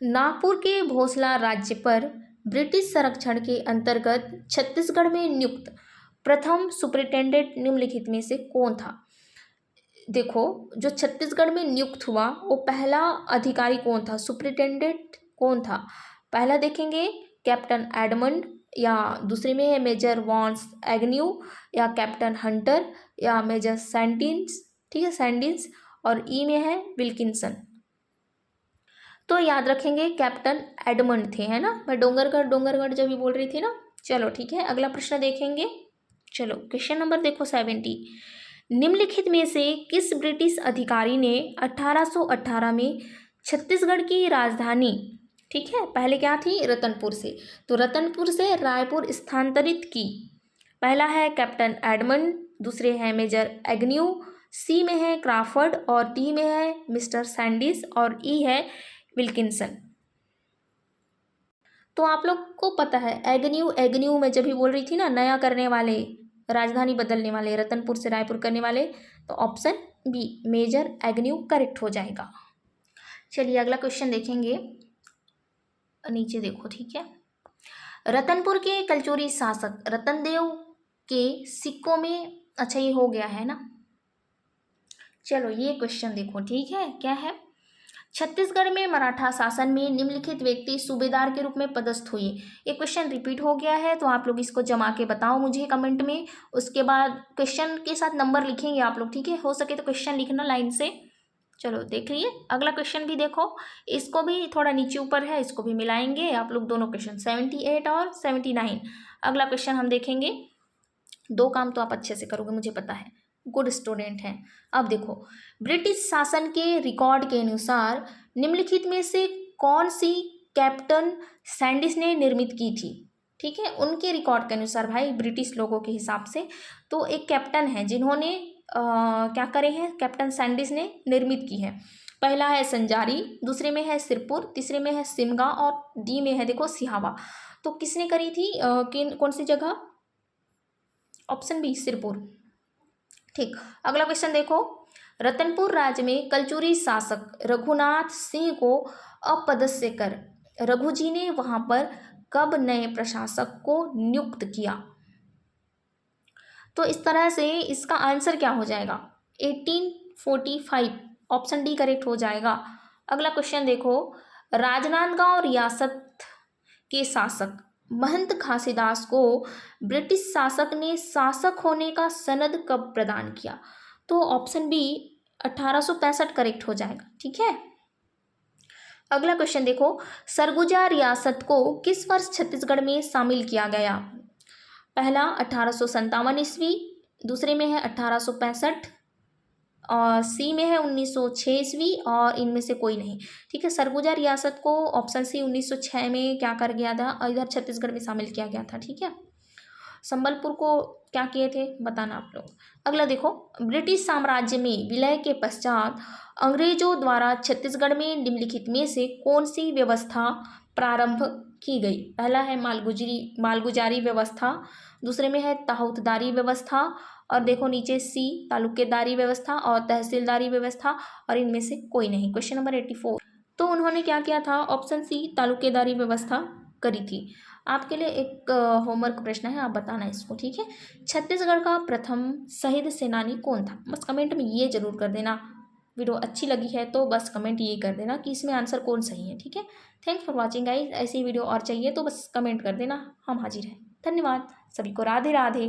नागपुर के भोसला राज्य पर ब्रिटिश संरक्षण के अंतर्गत छत्तीसगढ़ में नियुक्त प्रथम सुपरिटेंडेंट निम्नलिखित में से कौन था? देखो, जो छत्तीसगढ़ में नियुक्त हुआ वो पहला अधिकारी कौन था, सुपरिटेंडेंट कौन था? पहला देखेंगे कैप्टन एडमंड, या दूसरे में है मेजर वॉन्स एग्न्यू, या कैप्टन हंटर, या मेजर सैंडिन्स। ठीक है, सैंडिन्स, और ई में है विल्किंसन। तो याद रखेंगे कैप्टन एडमंड थे, है ना, मैं डोंगरगढ़ जब भी बोल रही थी ना। चलो ठीक है, अगला प्रश्न देखेंगे। चलो क्वेश्चन नंबर देखो 70। निम्नलिखित में से किस ब्रिटिश अधिकारी ने 1818 में छत्तीसगढ़ की राजधानी, ठीक है, पहले क्या थी रतनपुर से, तो रतनपुर से रायपुर स्थानांतरित की? पहला है कैप्टन एडमंड, दूसरे हैं मेजर एग्न्यू, सी में है क्राफर्ड, और डी में है मिस्टर सैंडिस, और ई है विल्किंसन। तो आप लोग को पता है एग्न्यू मैं जब भी बोल रही थी ना, नया करने वाले, राजधानी बदलने वाले, रतनपुर से रायपुर करने वाले, तो option B major Agnew correct हो जाएगा। चलिए अगला क्वेश्चन देखेंगे, नीचे देखो। ठीक है, रतनपुर के कलचुरी शासक रतनदेव के सिक्कों में, अच्छा ये हो गया है ना। चलो ये क्वेश्चन देखो, ठीक है, क्या है? छत्तीसगढ़ में मराठा शासन में निम्नलिखित व्यक्ति सूबेदार के रूप में पदस्थ हुए। ये क्वेश्चन रिपीट हो गया है, तो आप लोग इसको जमा के बताओ मुझे कमेंट में। उसके बाद क्वेश्चन के साथ नंबर लिखेंगे आप लोग, ठीक है। हो सके तो क्वेश्चन लिखना लाइन से। चलो देख लिए अगला क्वेश्चन भी देखो, इसको भी थोड़ा नीचे ऊपर है, इसको भी मिलाएंगे आप लोग दोनों क्वेश्चन 78 और 79। अगला क्वेश्चन हम देखेंगे। दो काम तो आप अच्छे से करोगे मुझे पता है, गुड स्टूडेंट हैं। अब देखो, ब्रिटिश शासन के रिकॉर्ड के अनुसार निम्नलिखित में से कौन सी कैप्टन सैंडिस ने निर्मित की थी, ठीक है। उनके रिकॉर्ड के अनुसार भाई, ब्रिटिश लोगों के हिसाब से तो एक कैप्टन है जिन्होंने क्या करे हैं, कैप्टन सैंडिस ने निर्मित की है। पहला है संजारी, दूसरे में है सिरपुर, तीसरे में है सिमगा और डी में है देखो सिहावा। तो किसने करी थी, कौन सी जगह, ऑप्शन बी सिरपुर, ठीक। अगला क्वेश्चन देखो, रतनपुर राज्य में कलचुरी शासक रघुनाथ सिंह को अपदस्थ्य कर रघुजी ने वहां पर कब नए प्रशासक को नियुक्त किया। तो इस तरह से इसका आंसर क्या हो जाएगा, 1845, ऑप्शन डी करेक्ट हो जाएगा। अगला क्वेश्चन देखो, राजनांदगांव रियासत के शासक महंत घासीदास को ब्रिटिश शासक ने शासक होने का सनद कब प्रदान किया। तो ऑप्शन बी 1865 करेक्ट हो जाएगा, ठीक है। अगला क्वेश्चन देखो, सरगुजा रियासत को किस वर्ष छत्तीसगढ़ में शामिल किया गया। पहला 1857 ईस्वी, दूसरे में है 1865 और सी में है 1906 ईस्वी और इनमें से कोई नहीं, ठीक है। सरगुजा रियासत को ऑप्शन सी 1906 में क्या कर गया था, इधर छत्तीसगढ़ में शामिल किया गया था, ठीक है। संबलपुर को क्या किए थे बताना आप लोग। अगला देखो, ब्रिटिश साम्राज्य में विलय के पश्चात अंग्रेजों द्वारा छत्तीसगढ़ में निम्नलिखित में से कौन सी व्यवस्था प्रारंभ की गई। पहला है मालगुजारी व्यवस्था, दूसरे में है ताहूतदारी व्यवस्था और देखो नीचे सी तालुकेदारी व्यवस्था और तहसीलदारी व्यवस्था और इनमें से कोई नहीं। क्वेश्चन नंबर 84, तो उन्होंने क्या किया था, ऑप्शन सी तालुकेदारी व्यवस्था करी थी। आपके लिए एक होमवर्क प्रश्न है, आप बताना इसको, ठीक है। छत्तीसगढ़ का प्रथम शहीद सेनानी कौन था, बस कमेंट में ये जरूर कर देना। वीडियो अच्छी लगी है तो बस कमेंट ये कर देना कि इसमें आंसर कौन सही है, ठीक है। थैंक्स फॉर वॉचिंग गाइस, ऐसी वीडियो और चाहिए तो बस कमेंट कर देना, हम हाजिर हैं। धन्यवाद सभी को, राधे राधे।